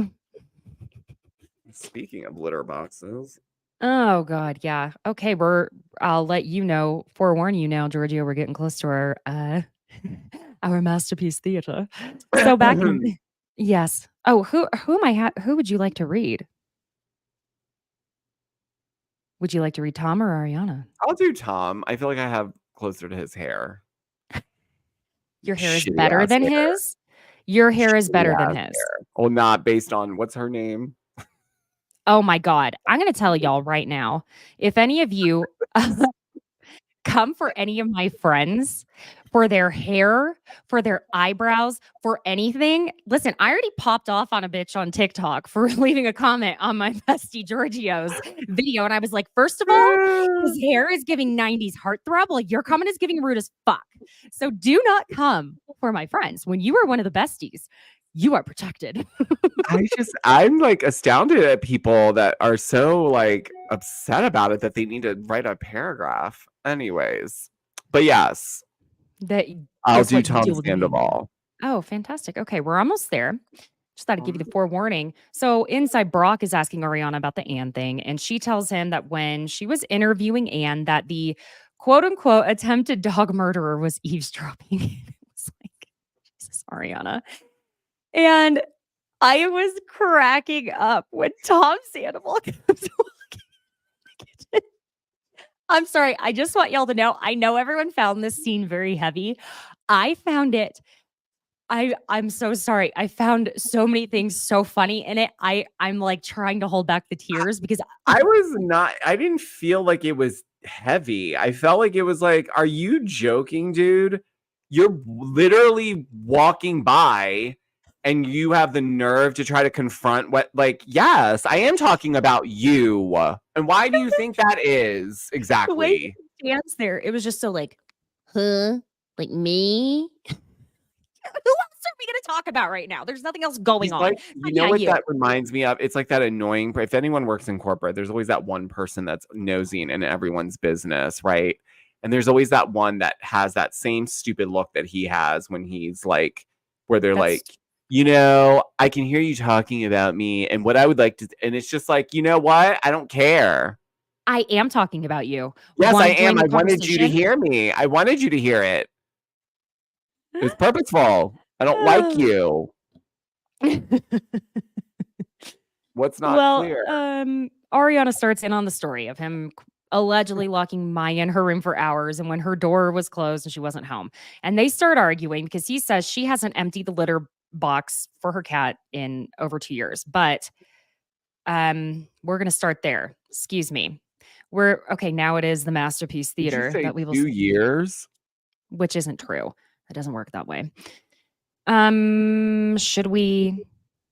Speaking of litter boxes. Oh God, yeah. Okay, I'll let you know, forewarn you now, Georgio, we're getting close to our masterpiece theater. So back in yes. Oh, who would you like to read? Would you like to read Tom or Ariana? I'll do Tom. I feel like I have closer to his hair. Your hair is Shitty better ass than hair. his? Your hair is Shitty better than ass his. hair. Well, not based on what's her name? Oh my God. I'm going to tell y'all right now. If any of you come for any of my friends for their hair, for their eyebrows, for anything, listen, I already popped off on a bitch on TikTok for leaving a comment on my bestie Georgio's video. And I was like, first of all, his hair is giving 90s heartthrob. Like your comment is giving rude as fuck. So do not come for my friends. When you are one of the besties, you are protected. I'm like astounded at people that are so like upset about it that they need to write a paragraph. Anyways, but yes, I'll do Tom Sandoval. Oh, fantastic. Okay, we're almost there. Just thought I'd give you the forewarning. So inside, Brock is asking Ariana about the Anne thing, and she tells him that when she was interviewing Anne, that the quote unquote attempted dog murderer was eavesdropping. It was like, Jesus, Ariana. And I was cracking up when Tom Sandoval comes walking in the kitchen. I'm sorry. I just want y'all to know. I know everyone found this scene very heavy. I found it. I'm so sorry. I found so many things so funny in it. I'm like trying to hold back the tears because I didn't feel like it was heavy. I felt like it was like, are you joking, dude? You're literally walking by and you have the nerve to try to confront yes, I am talking about you. And why do you think that is exactly? The way he stands there, it was just so like, Huh? Like me? who else are we going to talk about right now? There's nothing else going on. Like, you know what that reminds me of? It's like that annoying, if anyone works in corporate, there's always that one person that's nosing in everyone's business, right? And there's always that one that has that same stupid look that he has when he's like, where they're like, you know, I can hear you talking about me and what I would like to, and it's just like, you know what? I don't care. I am talking about you. Yes, I am. I wanted you to hear me. I wanted you to hear it. It was purposeful. I don't like you. What's not clear? Ariana starts in on the story of him allegedly locking Maya in her room for hours and when her door was closed and she wasn't home. And they start arguing because he says she hasn't emptied the litter box for her cat in over 2 years. But we're going to start there. Excuse me. Now it is the Masterpiece Theater that we will 2 years, which isn't true. It doesn't work that way. Should we?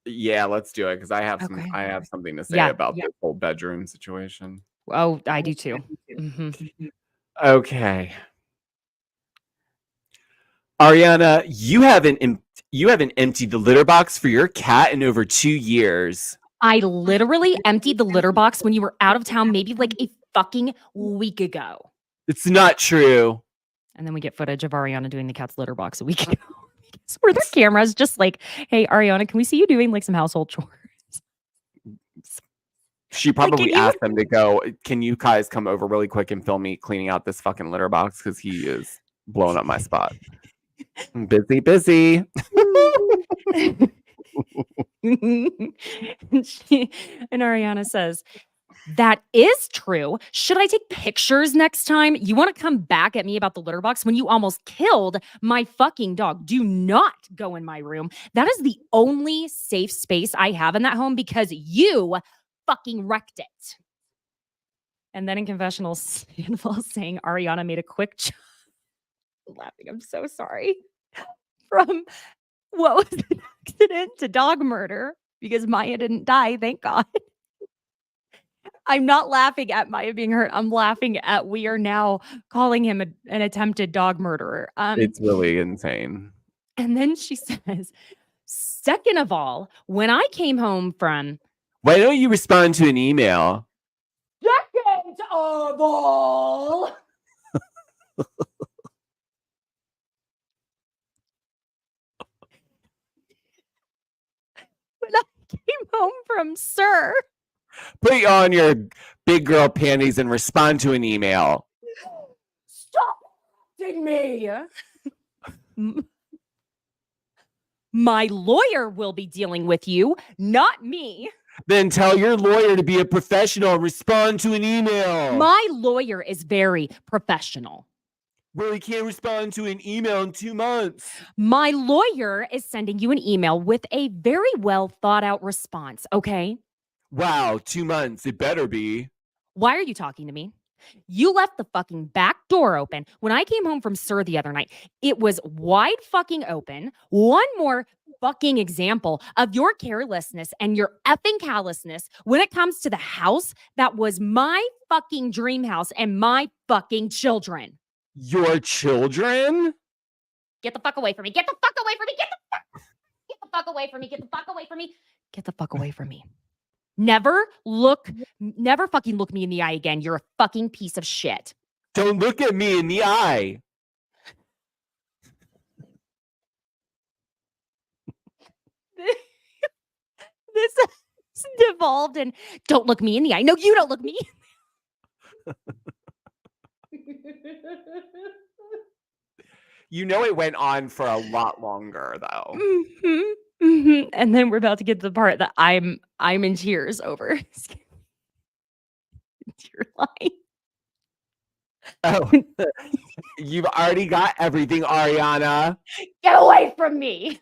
Yeah, let's do it because I have something to say about this whole bedroom situation. Oh, I do too. Mm-hmm. Okay. Ariana, you haven't emptied the litter box for your cat in over 2 years. I literally emptied the litter box when you were out of town, maybe like a fucking week ago. It's not true. And then we get footage of Ariana doing the cat's litter box a week ago. Were there cameras just like, hey, Ariana, can we see you doing like some household chores? She probably asked them to go, can you guys come over really quick and film me cleaning out this fucking litter box? Because he is blowing up my spot. Busy. and Ariana says, that is true. Should I take pictures next time? You want to come back at me about the litter box when you almost killed my fucking dog? Do not go in my room. That is the only safe space I have in that home because you fucking wrecked it. And then in confessionals, Sandoval saying Ariana made a quick I'm laughing. I'm so sorry. From what was an accident to dog murder because Maya didn't die, thank God. I'm not laughing at Maya being hurt. I'm laughing at we are now calling him an attempted dog murderer. It's really insane. And then she says, second of all, when I came home from... Why don't you respond to an email? Second of all... when I came home from Sir... Put on your big girl panties and respond to an email. Stop interrupting me. My lawyer will be dealing with you, not me. Then tell your lawyer to be a professional and respond to an email. My lawyer is very professional. Well, he can't respond to an email in 2 months. My lawyer is sending you an email with a very well thought out response, okay? Wow, 2 months. It better be. Why are you talking to me? You left the fucking back door open. When I came home from Sir the other night, it was wide fucking open. One more fucking example of your carelessness and your effing callousness when it comes to the house that was my fucking dream house and my fucking children. Your children? Get the fuck away from me. Get the fuck away from me. Get the fuck away from me. Get the fuck away from me. Get the fuck away from me. Never fucking look me in the eye again. You're a fucking piece of shit. Don't look at me in the eye. This devolved and don't look me in the eye. No, you don't look me. You know it went on for a lot longer, though. Mm-hmm. Mm-hmm. And then we're about to get to the part that I'm in tears over. Tear line. Oh, you've already got everything, Ariana. Get away from me.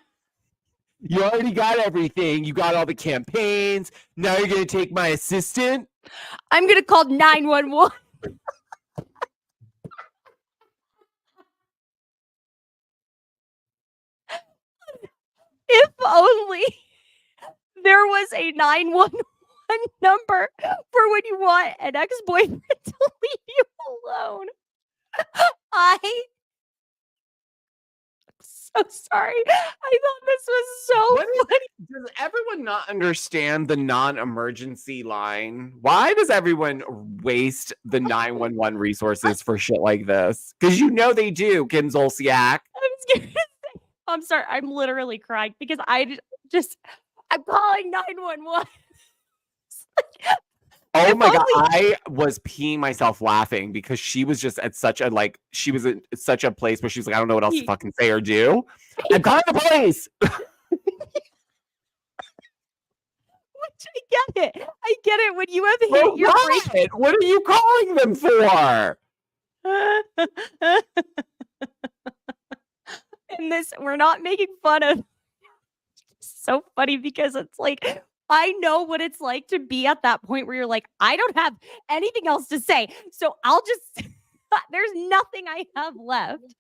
You already got everything. You got all the campaigns. Now you're going to take my assistant? I'm going to call 911. If only there was a 911 number for when you want an ex-boyfriend to leave you alone. I'm so sorry. I thought this was so funny. Does everyone not understand the non-emergency line? Why does everyone waste the 911 resources for shit like this? Because you know they do, Kim Zolciak. I'm sorry. I'm literally crying because I'm calling 911. Oh my God. I was peeing myself laughing because she was just at such a, she was at such a place where she was like, I don't know what else to fucking say or do. I'm calling the police. Which I get it. I get it when you have hit your break. What are you calling them for? And this, we're not making fun of. It's so funny because it's like, I know what it's like to be at that point where you're like, I don't have anything else to say. So I'll just, there's nothing I have left.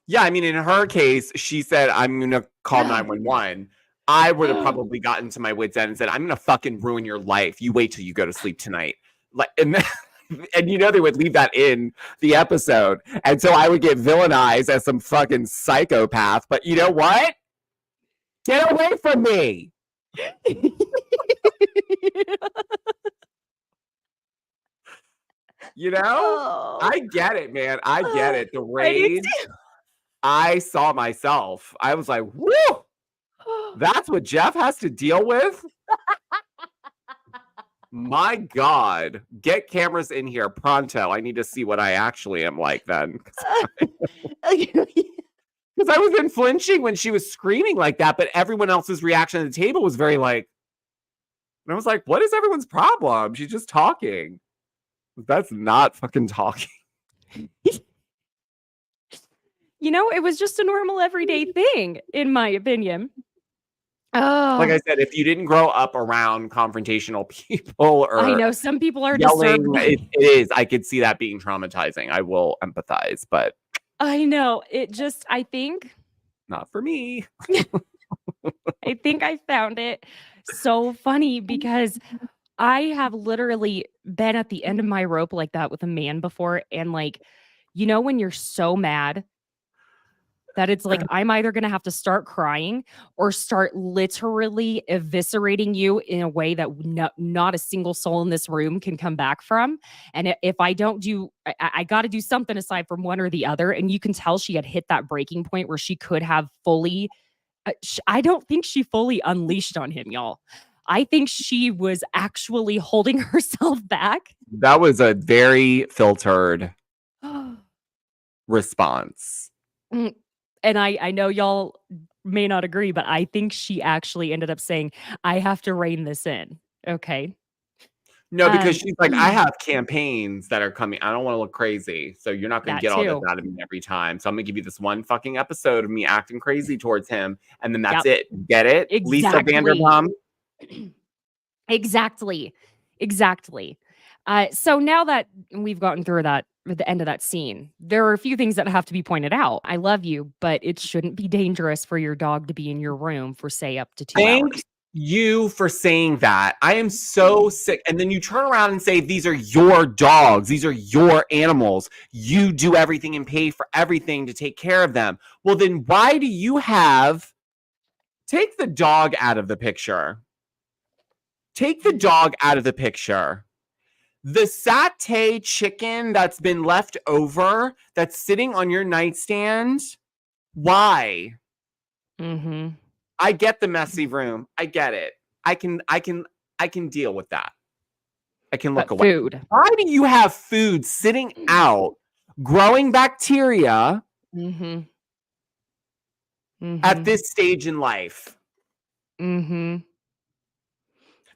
Yeah, I mean, in her case, she said, I'm going to call 911. I would have probably gotten to my wit's end and said, I'm going to fucking ruin your life. You wait till you go to sleep tonight. And you know they would leave that in the episode. And so I would get villainized as some fucking psychopath. But you know what? Get away from me. You know? I get it, man. I get it. The rage. I saw myself. I was like, whoo! That's what Jeff has to deal with? My God. Get cameras in here pronto. I need to see what I actually am like then. Because I was flinching when she was screaming like that, but everyone else's reaction at the table was very like, and I was like, what is everyone's problem? She's just talking. That's not fucking talking. You know, it was just a normal everyday thing, in my opinion. Oh, Like I said, if you didn't grow up around confrontational people or I know some people are yelling, disturbed. it is. I could see that being traumatizing. I will empathize, but I know. It just, I think not for me. I found it so funny because I have literally been at the end of my rope like that with a man before. And like, you know, when you're so mad that it's like, I'm either going to have to start crying or start literally eviscerating you in a way that not a single soul in this room can come back from. And if I don't do, I got to do something aside from one or the other. And you can tell she had hit that breaking point where she could have fully, I don't think she fully unleashed on him, y'all. I think she was actually holding herself back. That was a very filtered response. And I know y'all may not agree, but I think she actually ended up saying, I have to rein this in. Okay. No, because she's like, I have campaigns that are coming. I don't want to look crazy. So you're not going to get all this out of me every time. So I'm going to give you this one fucking episode of me acting crazy towards him. And then that's it. Get it? Exactly. Lisa Vanderpump. Exactly. So now that we've gotten through that, at the end of that scene, there are a few things that have to be pointed out. I love you, but it shouldn't be dangerous for your dog to be in your room for, say, up to 2 hours. Thank you for saying that. I am so sick. And then you turn around and say, these are your dogs. These are your animals. You do everything and pay for everything to take care of them. Well, then why do you take the dog out of the picture? Take the dog out of the picture. The satay chicken that's been left over, that's sitting on your nightstand, why? Mm-hmm. I get the messy room. I get it. I can deal with that. I can look away. Food. Why do you have food sitting out, growing bacteria at this stage in life?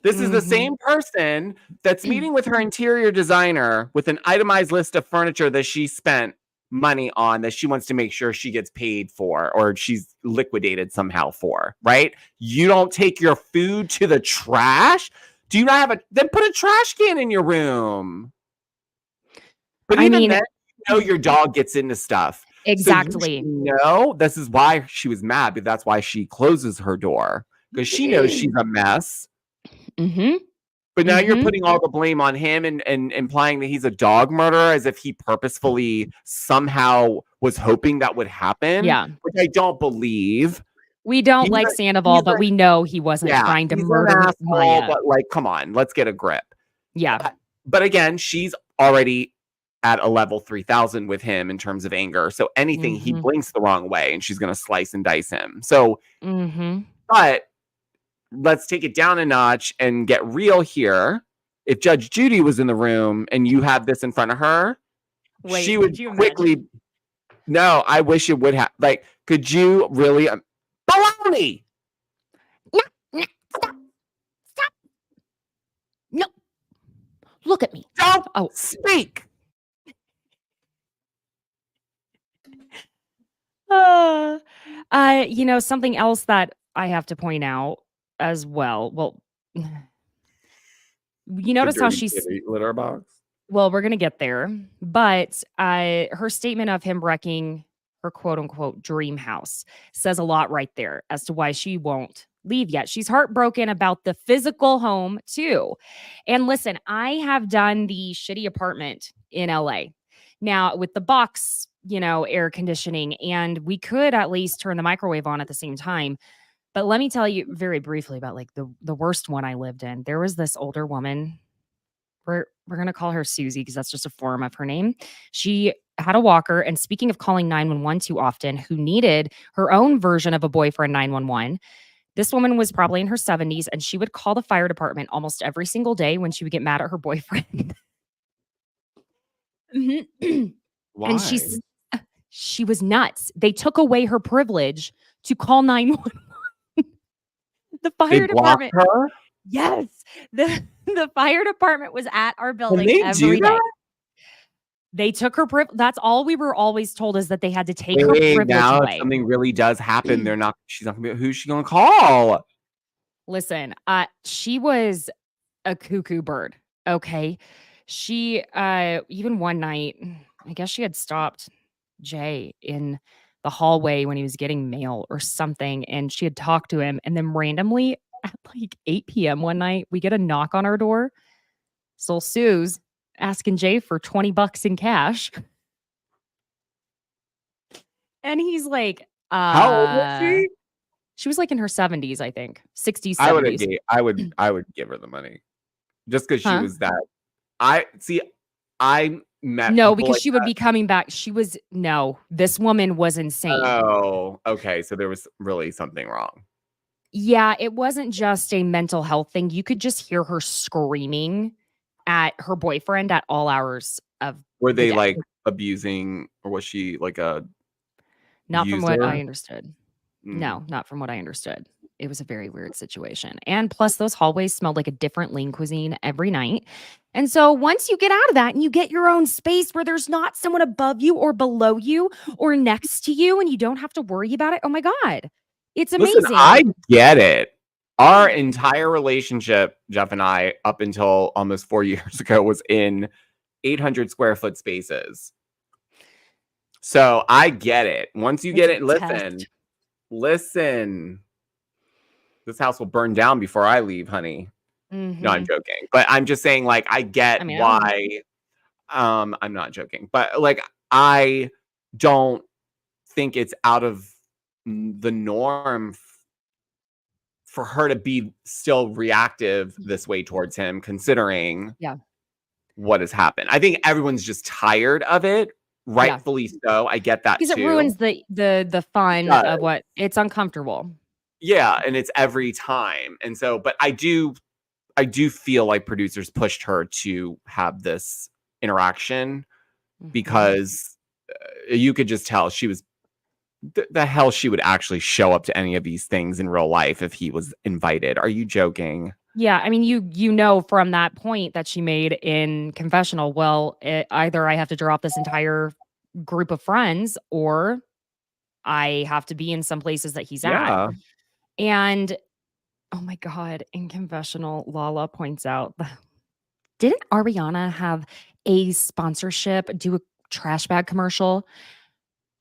This is the same person that's meeting with her interior designer with an itemized list of furniture that she spent money on that she wants to make sure she gets paid for or she's liquidated somehow for, right? You don't take your food to the trash? Do you not have then put a trash can in your room. But even then, you know your dog gets into stuff. Exactly. So this is why she was mad, but that's why she closes her door because she knows she's a mess. But now you're putting all the blame on him and implying that he's a dog murderer as if he purposefully somehow was hoping that would happen. Yeah. Which I don't believe. We don't like Sandoval, but we know he wasn't trying to murder Maya. But like, come on, let's get a grip. Yeah. But again, she's already at a level 3000 with him in terms of anger. So anything he blinks the wrong way and she's going to slice and dice him. So, but let's take it down a notch and get real here. If Judge Judy was in the room and you have this in front of her, she would quickly. No, I wish it would have. Like, could you really? Baloney! No, stop. No. Look at me. Don't speak. You know, something else that I have to point out as well. Well, you notice how she's litter box. Well, we're gonna get there, but her statement of him wrecking her quote unquote dream house says a lot right there as to why she won't leave yet. She's heartbroken about the physical home too. And listen, I have done the shitty apartment in LA now with the box, you know, air conditioning, and we could at least turn the microwave on at the same time. But let me tell you very briefly about like the worst one I lived in. There was this older woman. We're going to call her Susie because that's just a form of her name. She had a walker. And speaking of calling 911 too often, who needed her own version of a boyfriend 911. This woman was probably in her 70s and she would call the fire department almost every single day when she would get mad at her boyfriend. Why? And she's She was nuts. They took away her privilege to call 911. The fire department. Her? Yes. The fire department was at our building they every do day. that? They took her privilege. That's all we were always told, is that they had to take her privilege now away. If something really does happen, she's not gonna be, who's she gonna call? Listen, she was a cuckoo bird. Okay. She even one night, I guess she had stopped Jay in the hallway when he was getting mail or something, and she had talked to him, and then randomly at like 8 p.m. one night, we get a knock on our door. So Sue's asking Jay for $20 in cash. And he's like, How old was she? She was like in her 70s, I think. 60s, 70s. I would give her the money. Just because she was that. I met No, because she would be coming back. This woman was insane. Oh, okay. So there was really something wrong. Yeah, it wasn't just a mental health thing. You could just hear her screaming at her boyfriend at all hours of Were they the day. like abusing, or was she like a Not user? from what I understood. No, not from what I understood. It was a very weird situation. And plus, those hallways smelled like a different lean cuisine every night. And so once you get out of that and you get your own space where there's not someone above you or below you or next to you, and you don't have to worry about it. Oh my God. It's amazing. Listen, I get it. Our entire relationship, Jeff and I, up until almost 4 years ago, was in 800 square foot spaces. So I get it. Once you get it, listen. This house will burn down before I leave, honey. Mm-hmm. No, I'm joking. But I'm just saying, like, I get why. I'm not joking. But, like, I don't think it's out of the norm for her to be still reactive this way towards him, considering what has happened. I think everyone's just tired of it. Rightfully so. I get that because too. It ruins the fun of what it's uncomfortable. Yeah, and it's every time. And so, but I do feel like producers pushed her to have this interaction because you could just tell she was the hell she would actually show up to any of these things in real life if he was invited. Are you joking? Yeah, I mean, you know from that point that she made in confessional, well, either I have to drop this entire group of friends or I have to be in some places that he's at. And oh my God, in confessional, Lala points out, didn't Ariana have a sponsorship, do a trash bag commercial?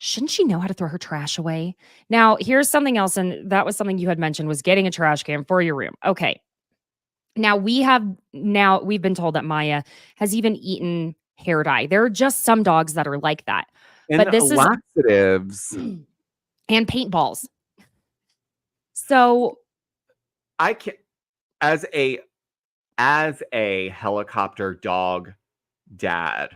Shouldn't she know how to throw her trash away? Now, here's something else, and that was something you had mentioned, was getting a trash can for your room. Okay. Now, we've been told that Maya has even eaten hair dye. There are just some dogs that are like that. And but this laxatives. And paintballs. So I can, as a helicopter dog dad,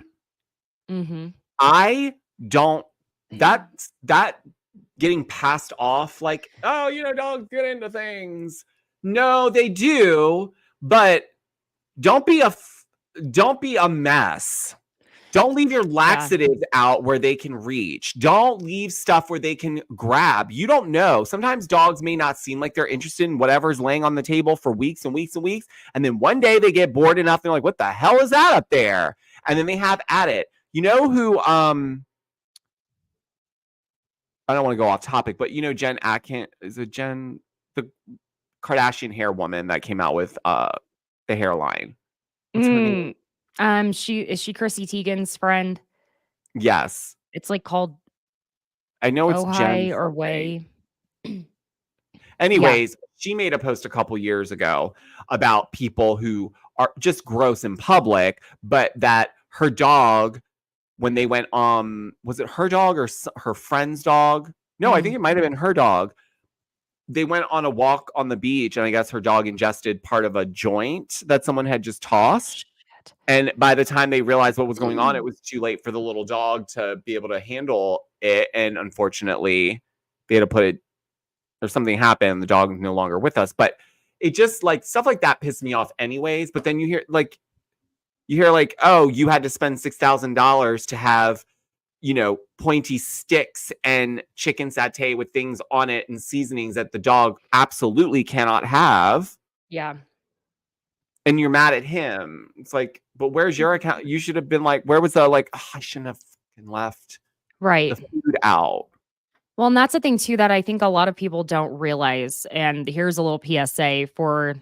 I don't that getting passed off like, oh, dogs get into things. No, they do, but don't be a mess. Don't leave your laxatives out where they can reach. Don't leave stuff where they can grab. You don't know. Sometimes dogs may not seem like they're interested in whatever's laying on the table for weeks and weeks and weeks. And then one day they get bored enough. They're like, what the hell is that up there? And then they have at it. You know who, I don't want to go off topic, but Jen Atkins, is it Jen, the Kardashian hair woman that came out with the hairline? What's her name? Is she Chrissy Teigen's friend? Yes. It's like called I know it's Jen or Way. Anyways, she made a post a couple years ago about people who are just gross in public, but that her dog, when they went was it her dog or her friend's dog? No, I think it might have been her dog. They went on a walk on the beach, and I guess her dog ingested part of a joint that someone had just tossed. And by the time they realized what was going on, it was too late for the little dog to be able to handle it. And unfortunately, they had to put it, or something happened. The dog is no longer with us. But it just like stuff like that pissed me off anyways. But then you hear like, oh, you had to spend $6,000 to have, pointy sticks and chicken satay with things on it and seasonings that the dog absolutely cannot have. Yeah. And you're mad at him. It's like, but where's your account? You should have been like, where was the I shouldn't have fucking left Right. the food out. Well, and that's the thing too that I think a lot of people don't realize. And here's a little PSA for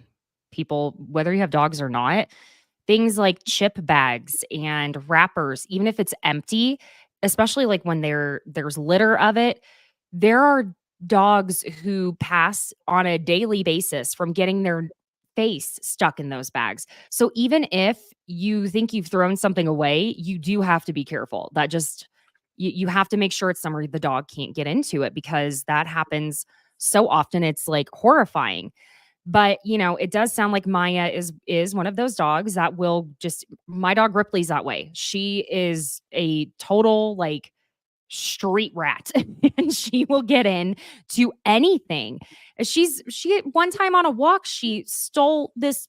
people, whether you have dogs or not. Things like chip bags and wrappers, even if it's empty, especially like when there's litter of it, there are dogs who pass on a daily basis from getting their face stuck in those bags. So even if you think you've thrown something away, you do have to be careful. That just you have to make sure it's somewhere the dog can't get into it, because that happens so often. It's like horrifying. But, it does sound like Maya is one of those dogs that will just, my dog Ripley's that way. She is a total like street rat and she will get in to anything. She one time on a walk, she stole this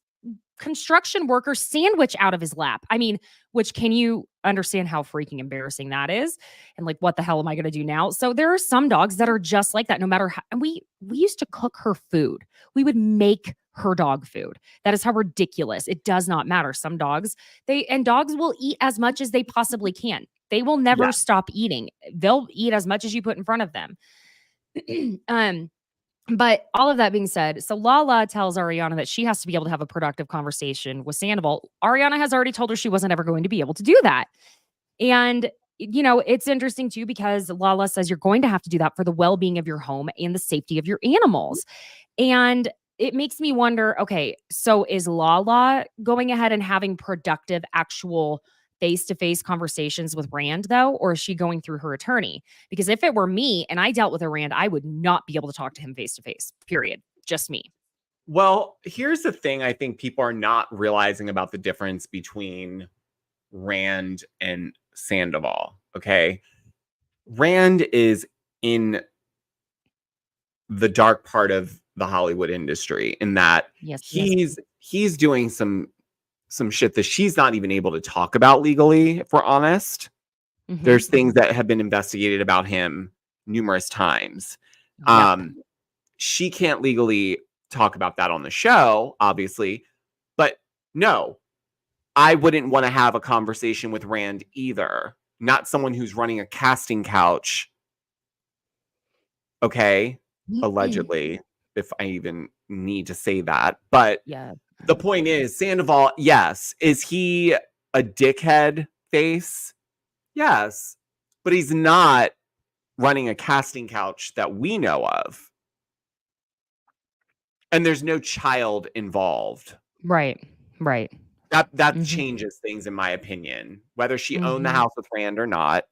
construction worker sandwich out of his lap. I mean, which, can you understand how freaking embarrassing that is? And like, what the hell am I going to do now? So there are some dogs that are just like that, no matter how. And we used to cook her food. We would make her dog food. That is how ridiculous. It does not matter. Some dogs, dogs will eat as much as they possibly can. They will never stop eating. They'll eat as much as you put in front of them. But all of that being said, so Lala tells Ariana that she has to be able to have a productive conversation with Sandoval. Ariana has already told her she wasn't ever going to be able to do that. And, it's interesting too, because Lala says you're going to have to do that for the well-being of your home and the safety of your animals. And it makes me wonder, okay, so is Lala going ahead and having productive, actual face-to-face conversations with Rand, though, or is she going through her attorney? Because if it were me and I dealt with a Rand, I would not be able to talk to him face-to-face, period. Just me. Well, here's the thing I think people are not realizing about the difference between Rand and Sandoval, okay? Rand is in the dark part of the Hollywood industry in that he's doing some shit that she's not even able to talk about legally, if we're honest. Mm-hmm. There's things that have been investigated about him numerous times. Yep. She can't legally talk about that on the show, obviously. But no, I wouldn't want to have a conversation with Rand either. Not someone who's running a casting couch. Okay. Mm-hmm. Allegedly, if I even need to say that. But yeah. The point is, Sandoval, yes. Is he a dickhead face? Yes. But he's not running a casting couch that we know of. And there's no child involved. Right. That mm-hmm. changes things, in my opinion. Whether she mm-hmm. owned the house with Rand or not.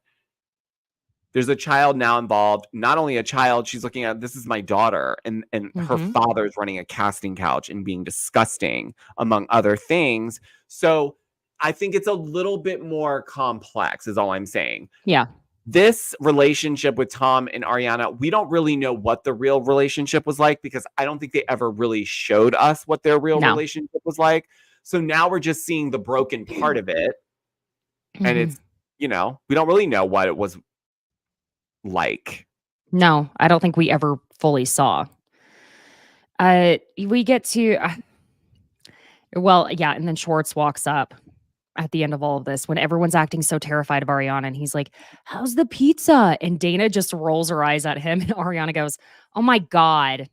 There's a child now involved. Not only a child, she's looking at, this is my daughter. And mm-hmm. her father's running a casting couch and being disgusting, among other things. So I think it's a little bit more complex, is all I'm saying. Yeah. This relationship with Tom and Ariana, we don't really know what the real relationship was like, because I don't think they ever really showed us what their real relationship was like. So now we're just seeing the broken part of it. Mm-hmm. And it's, we don't really know what it was like. No, I don't think we ever fully saw. We get to and then Schwartz walks up at the end of all of this when everyone's acting so terrified of Ariana, and he's like, how's the pizza? And Dana just rolls her eyes at him, and Ariana goes, oh my God,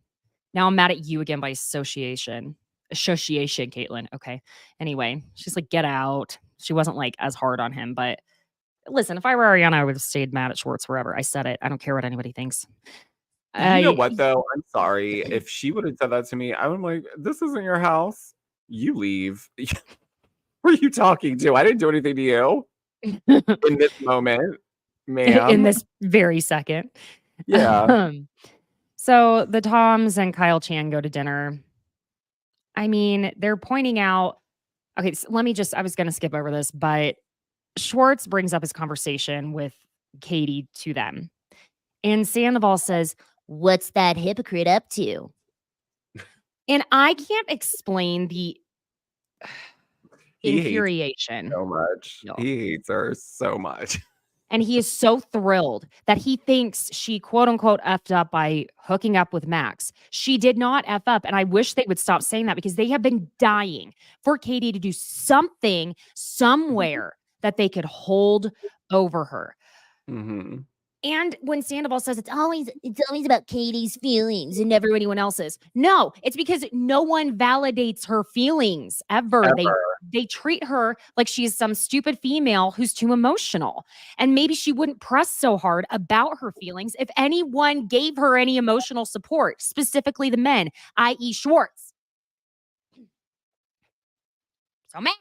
now I'm mad at you again by association, Caitlin. Okay, anyway, she's like, get out. She wasn't like as hard on him, but listen, if I were Ariana, I would have stayed mad at Schwartz forever. I said it. I don't care what anybody thinks. You know what, though? I'm sorry. If she would have said that to me, I would be like, this isn't your house. You leave. Who are you talking to? I didn't do anything to you in this moment, ma'am. In this very second. Yeah. So the Toms and Kyle Chan go to dinner. I mean, they're pointing out, okay, so I was going to skip over this, but Schwartz brings up his conversation with Katie to them. And Sandoval says, what's that hypocrite up to? And I can't explain the infuriation. So much. No. He hates her so much. And he is so thrilled that he thinks she quote unquote effed up by hooking up with Max. She did not F up. And I wish they would stop saying that because they have been dying for Katie to do something somewhere that they could hold over her. Mm-hmm. And when Sandoval says it's always about Katie's feelings and never anyone else's. No, it's because no one validates her feelings ever. They treat her like she's some stupid female who's too emotional. And maybe she wouldn't press so hard about her feelings if anyone gave her any emotional support, specifically the men, i.e. Schwartz. So mad.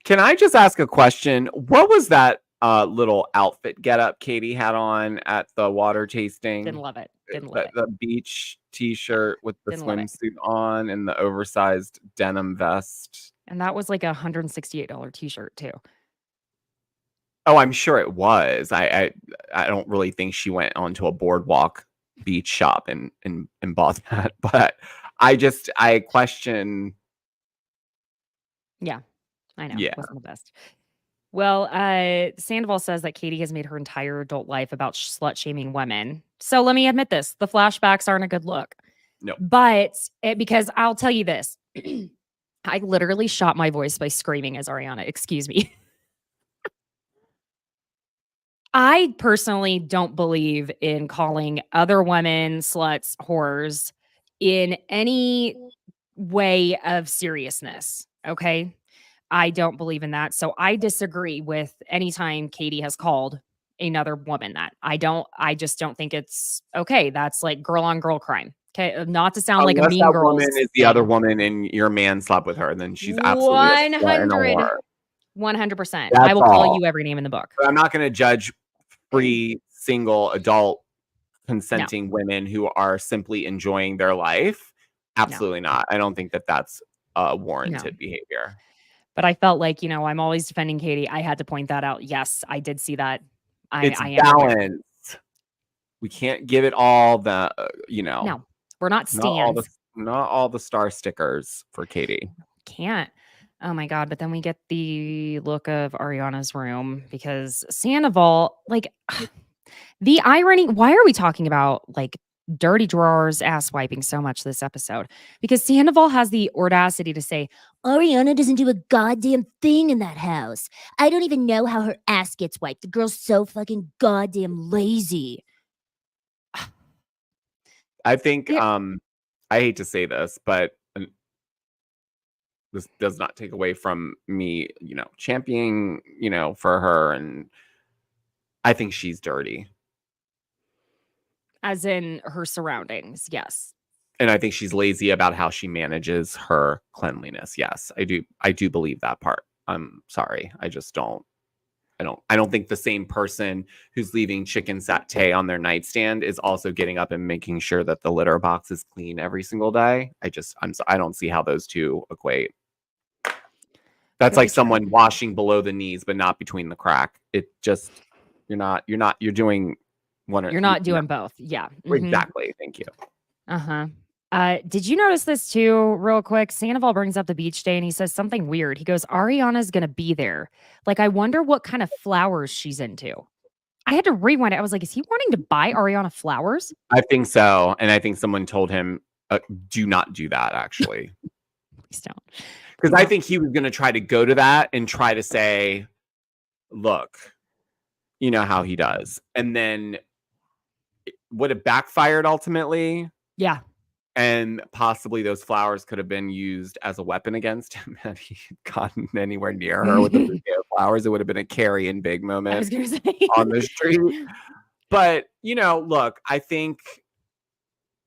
Can I just ask a question? What was that little outfit getup Katie had on at the water tasting? Didn't love it. Didn't love it. The beach t-shirt with the Didn't love it. swimsuit on and the oversized denim vest. And that was like a $168 t-shirt too. Oh, I'm sure it was. I don't really think she went onto a boardwalk beach shop and bought that, but I question. Yeah, I know. Yeah. It wasn't the best. Well, Sandoval says that Katie has made her entire adult life about slut-shaming women. So let me admit this. The flashbacks aren't a good look. No. But because I'll tell you this. I literally shot my voice by screaming as Ariana. Excuse me. I personally don't believe in calling other women sluts, whores in any way of seriousness. Okay. I don't believe in that. So I disagree with any time Katie has called another woman that. I just don't think it's okay. That's like girl on girl crime. Okay. Not to sound like a mean girl. Woman is the other woman and your man slept with her, and then she's absolutely 100%. I will call you every name in the book. But I'm not going to judge free, single, adult, consenting women who are simply enjoying their life. Absolutely not. I don't think that that's warranted behavior. But I felt like, I'm always defending Katie. I had to point that out. Yes, I did see that. It's balance. We can't give it all the, No, we're not stands. Not all the star stickers for Katie. Can't. Oh my God. But then we get the look of Ariana's room because Sandoval, like the irony, why are we talking about like dirty drawers, ass wiping so much this episode? Because Sandoval has the audacity to say, Ariana doesn't do a goddamn thing in that house. I don't even know how her ass gets wiped. The girl's so fucking goddamn lazy. I think, I hate to say this, but this does not take away from me, championing, for her. And I think she's dirty. As in her surroundings. Yes. And I think she's lazy about how she manages her cleanliness. Yes, I do believe that part. I'm sorry. I just don't. I don't think the same person who's leaving chicken satay on their nightstand is also getting up and making sure that the litter box is clean every single day. I don't see how those two equate. That's like someone washing below the knees, but not between the crack. It just, you're doing one or you're not doing both. Yeah. Mm-hmm. Exactly. Thank you. Uh-huh. Did you notice this too, real quick? Sandoval brings up the beach day and he says something weird. He goes, Ariana's going to be there. Like, I wonder what kind of flowers she's into. I had to rewind it. I was like, is he wanting to buy Ariana flowers? I think so. And I think someone told him, do not do that, actually. Please don't. Because I think he was going to try to go to that and try to say, look, you know how he does. And then would have backfired ultimately. Yeah. And possibly those flowers could have been used as a weapon against him had he gotten anywhere near her with the bouquet of flowers. It would have been a Carrie and Big moment on the street. But, look, I think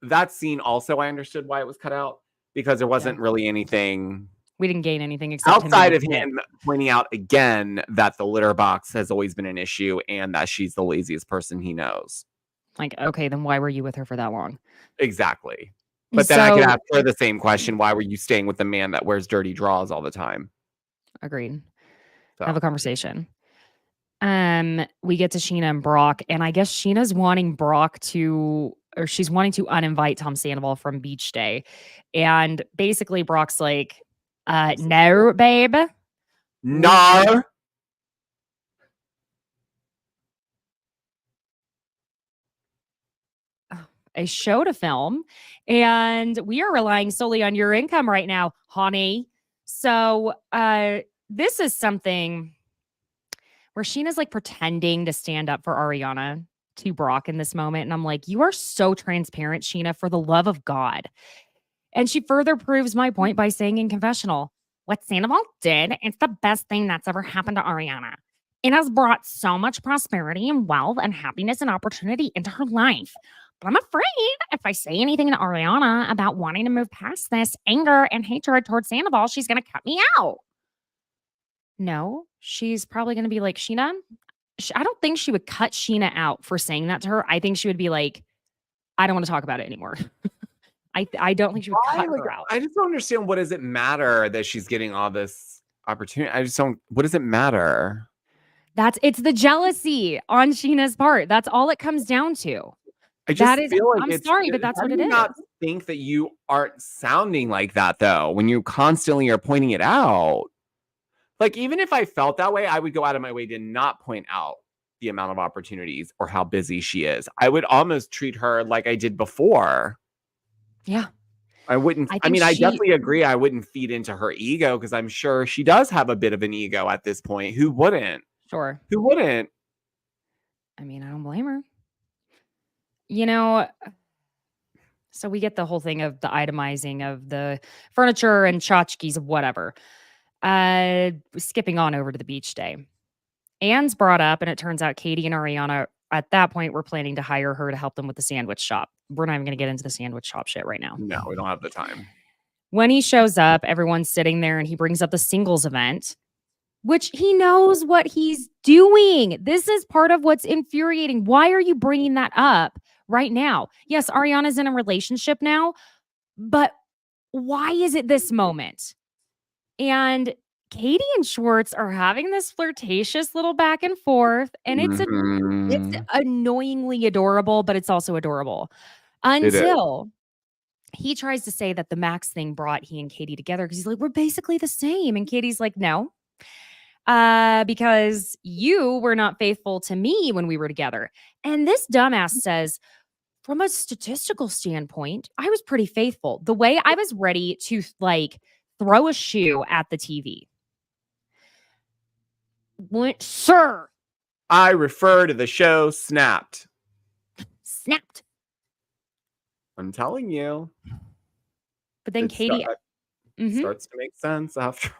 that scene also, I understood why it was cut out because there wasn't really anything. We didn't gain anything except outside of him pointing out again that the litter box has always been an issue and that she's the laziest person he knows. Like, okay, then why were you with her for that long? Exactly. But then I could ask her the same question. Why were you staying with the man that wears dirty drawers all the time? Agreed. So. Have a conversation. We get to Sheena and Brock, and I guess Sheena's wanting she's wanting to uninvite Tom Sandoval from beach day. And basically Brock's like, no, babe. No. a show to film, and we are relying solely on your income right now, honey. So this is something where Sheena's like pretending to stand up for Ariana to Brock in this moment. And I'm like, you are so transparent, Sheena, for the love of God. And she further proves my point by saying in confessional, what Sandoval did, it's the best thing that's ever happened to Ariana. It has brought so much prosperity and wealth and happiness and opportunity into her life. But I'm afraid if I say anything to Ariana about wanting to move past this anger and hatred towards Sandoval, she's going to cut me out. No, she's probably going to be like, Sheena, I don't think she would cut Sheena out for saying that to her. I think she would be like, I don't want to talk about it anymore. I don't think she would cut her out. I just don't understand. What does it matter that she's getting all this opportunity? I just don't. What does it matter? It's the jealousy on Sheena's part. That's all it comes down to. I just feel like I'm sorry, but that's what it is. Not think that you aren't sounding like that though when you constantly are pointing it out. Like, even if I felt that way, I would go out of my way to not point out the amount of opportunities or how busy she is. I would almost treat her like I did before. Yeah. I wouldn't. I definitely agree. I wouldn't feed into her ego because I'm sure she does have a bit of an ego at this point. Who wouldn't? Sure. Who wouldn't? I mean, I don't blame her. You know, so we get the whole thing of the itemizing of the furniture and tchotchkes of whatever. Skipping on over to the beach day. Anne's brought up, and it turns out Katie and Ariana at that point were planning to hire her to help them with the sandwich shop. We're not even going to get into the sandwich shop shit right now. No, we don't have the time. When he shows up, everyone's sitting there and he brings up the singles event, which he knows what he's doing. This is part of what's infuriating. Why are you bringing that up right now? Yes, Ariana's in a relationship now, but why is it this moment? And Katie and Schwartz are having this flirtatious little back and forth, and it's annoyingly adorable, but it's also adorable. Until he tries to say that the Max thing brought he and Katie together because he's like, we're basically the same. And Katie's like, no, because you were not faithful to me when we were together. And this dumbass says, from a statistical standpoint, I was pretty faithful. The way I was ready to like throw a shoe at the TV. What, sir? I refer to the show Snapped. Snapped. I'm telling you. But then Katie starts to make sense after.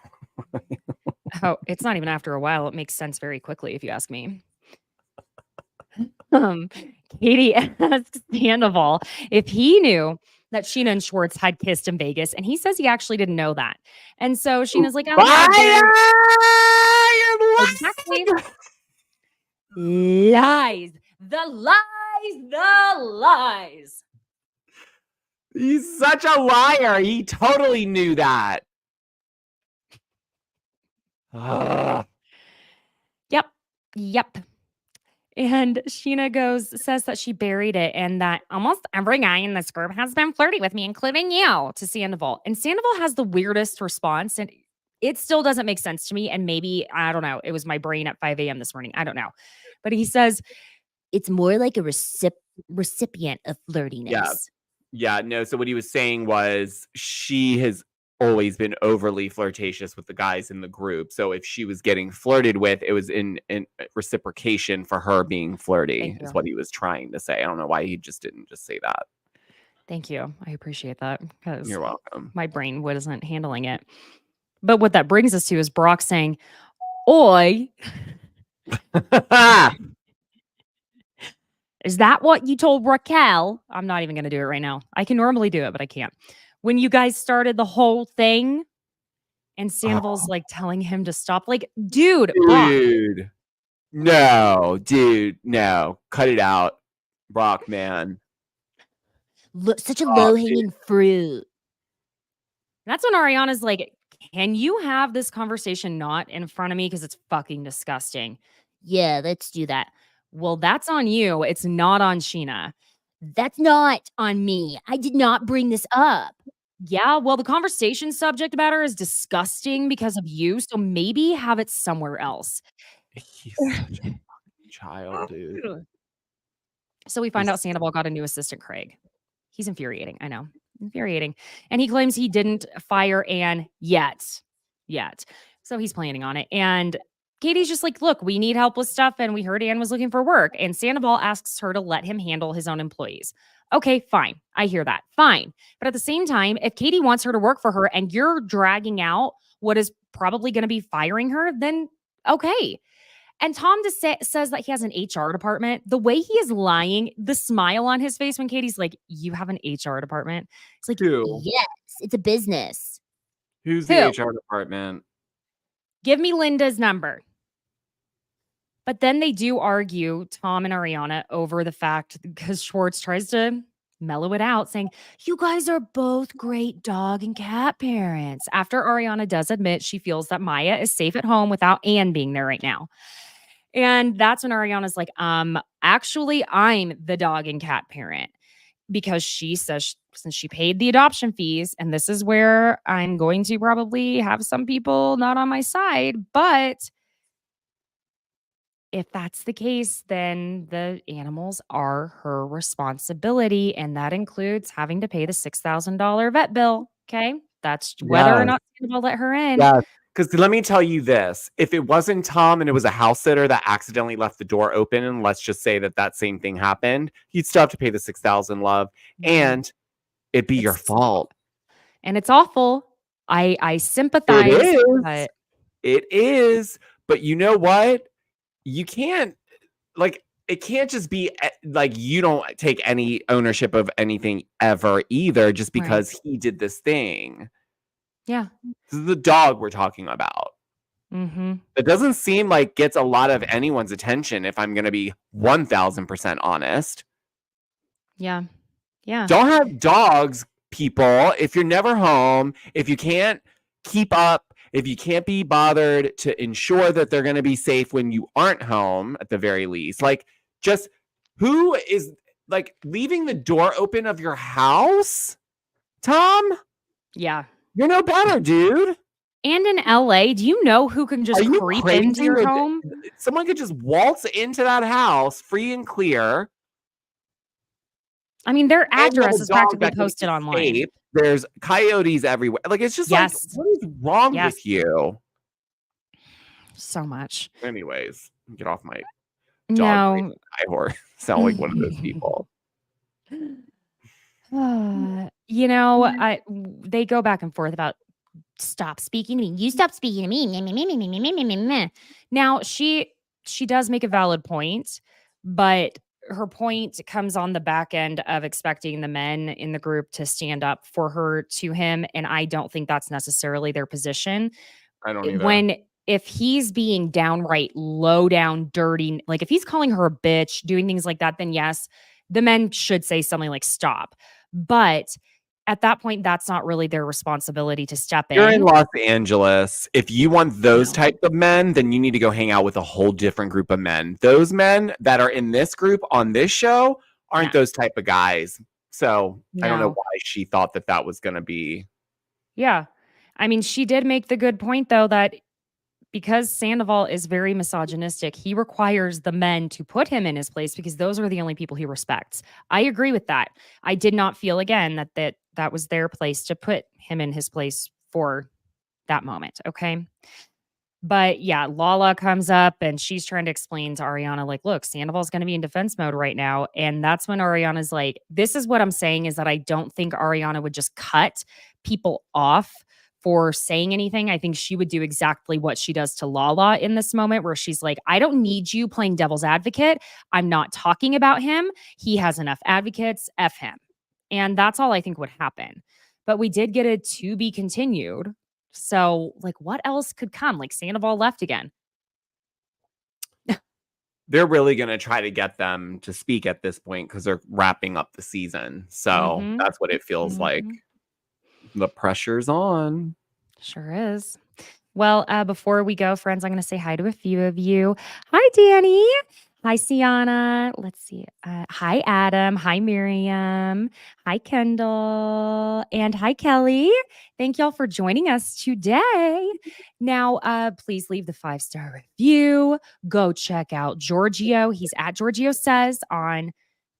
Oh, it's not even after a while. It makes sense very quickly, if you ask me. Katie asks Sandoval if he knew that Sheena and Schwartz had kissed in Vegas, and he says he actually didn't know that. And so Sheena's like, exactly. Lies. The lies. The lies. He's such a liar. He totally knew that. Yep. And Sheena says that she buried it and that almost every guy in this group has been flirty with me, including you, to Sandoval. And Sandoval has the weirdest response, and it still doesn't make sense to me. And maybe, I don't know, it was my brain at 5 a.m. this morning. I don't know. But he says, it's more like a recipient of flirtiness. Yeah, no. So what he was saying was she has always been overly flirtatious with the guys in the group. So if she was getting flirted with, it was in reciprocation for her being flirty, is what he was trying to say. I don't know why he just didn't just say that. Thank you. I appreciate that because you're welcome. My brain wasn't handling it. But what that brings us to is Brock saying, "Oi." Is that what you told Raquel? I'm not even going to do it right now. I can normally do it, but I can't. When you guys started the whole thing and Sandoval's like telling him to stop. Like, dude. No. Cut it out. Brock, man. Look, such a low-hanging fruit. That's when Ariana's like, can you have this conversation not in front of me? Because it's fucking disgusting. Yeah, let's do that. Well, that's on you. It's not on Sheena. That's not on me. I did not bring this up. Yeah, well, the conversation subject matter is disgusting because of you, so maybe have it somewhere else. He's such a fucking child, dude. So we find out Sandoval got a new assistant, Craig. He's infuriating. I know. Infuriating. And he claims he didn't fire Anne yet. So he's planning on it. And Katie's just like, look, we need help with stuff. And we heard Anne was looking for work. And Sandoval asks her to let him handle his own employees. Okay, fine. I hear that. Fine. But at the same time, if Katie wants her to work for her and you're dragging out what is probably going to be firing her, then okay. And Tom says that he has an HR department. The way he is lying, the smile on his face when Katie's like, you have an HR department. It's like, yes, it's a business. Who's the HR department? Give me Linda's number. But then they do argue, Tom and Ariana, over the fact because Schwartz tries to mellow it out, saying, you guys are both great dog and cat parents. After Ariana does admit she feels that Maya is safe at home without Anne being there right now. And that's when Ariana's like, actually, I'm the dog and cat parent. Because she says since she paid the adoption fees, and this is where I'm going to probably have some people not on my side, but if that's the case, then the animals are her responsibility, and that includes having to pay the $6,000 vet bill. Okay, that's whether or not Sandoval let her in. Yeah. Because let me tell you this, if it wasn't Tom and it was a house sitter that accidentally left the door open, and let's just say that same thing happened, you'd still have to pay the $6,000, love, and it'd be your fault. And it's awful. I sympathize. It is. But you know what? You can't, it can't just be you don't take any ownership of anything ever either, just because he did this thing. Yeah. This is the dog we're talking about. Mm-hmm. It doesn't seem like gets a lot of anyone's attention, if I'm going to be 1,000% honest. Yeah. Yeah. Don't have dogs, people. If you're never home, if you can't keep up, if you can't be bothered to ensure that they're going to be safe when you aren't home, at the very least, just who is leaving the door open of your house? Tom? Yeah. You're no better, dude. And in LA, do you know who can just creep into your home? Someone could just waltz into that house free and clear. I mean, their address is practically posted online. There's coyotes everywhere. It's just what is wrong with you? So much. Anyways, get off my dog. No. I horse. Sound like one of those people. They go back and forth about stop speaking to me. You stop speaking to me. Now, she does make a valid point, but her point comes on the back end of expecting the men in the group to stand up for her to him, and I don't think that's necessarily their position. I don't either. If he's being downright low down, dirty, if he's calling her a bitch, doing things like that, then yes, the men should say something like stop. But at that point, that's not really their responsibility to step in. You're in Los Angeles. If you want those type of men, then you need to go hang out with a whole different group of men. Those men that are in this group on this show aren't those type of guys. So I don't know why she thought that was going to be. Yeah. I mean, she did make the good point, though, that because Sandoval is very misogynistic, he requires the men to put him in his place because those are the only people he respects. I agree with that. I did not feel, again, that was their place to put him in his place for that moment. Okay. But yeah, Lala comes up and she's trying to explain to Ariana, look, Sandoval's going to be in defense mode right now. And that's when Ariana's like, this is what I'm saying is that I don't think Ariana would just cut people off for saying anything. I think she would do exactly what she does to Lala in this moment, where she's like, I don't need you playing devil's advocate. I'm not talking about him. He has enough advocates. F him. And that's all I think would happen. But we did get a to be continued. So what else could come? Sandoval left again. They're really going to try to get them to speak at this point because they're wrapping up the season. So that's what it feels like. The pressure's on. Sure is. Well, before we go, friends, I'm going to say hi to a few of you. Hi, Danny. Hi, Sienna. Let's see. Hi, Adam. Hi, Miriam. Hi, Kendall. And hi, Kelly. Thank y'all for joining us today. Now, please leave the 5-star review. Go check out Georgio. He's at Georgio Says on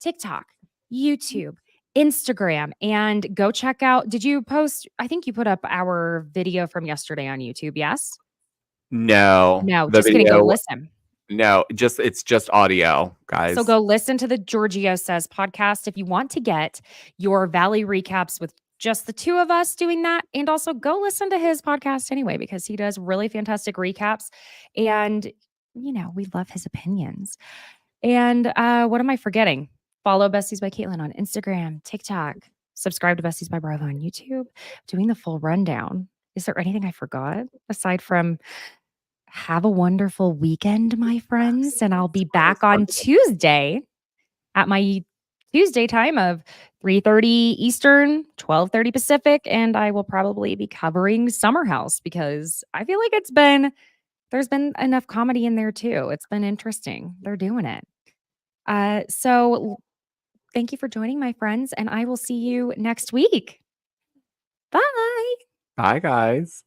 TikTok, YouTube, Instagram, and go check out. Did you post? I think you put up our video from yesterday on YouTube. Yes? No. No, The just kidding. Go video. listen. No, it's just audio, guys. So go listen to the Georgio Says podcast if you want to get your Valley recaps with just the two of us doing that. And also go listen to his podcast anyway, because he does really fantastic recaps. And, we love his opinions. And what am I forgetting? Follow Besties by Caitlin on Instagram, TikTok. Subscribe to Besties by Bravo on YouTube. Doing the full rundown. Is there anything I forgot aside from have a wonderful weekend, my friends? And I'll be back on Tuesday at my Tuesday time of 3:30 Eastern, 12:30 Pacific. And I will probably be covering Summer House because I feel like there's been enough comedy in there too. It's been interesting. They're doing it. So thank you for joining, my friends, and I will see you next week. Bye. Bye, guys.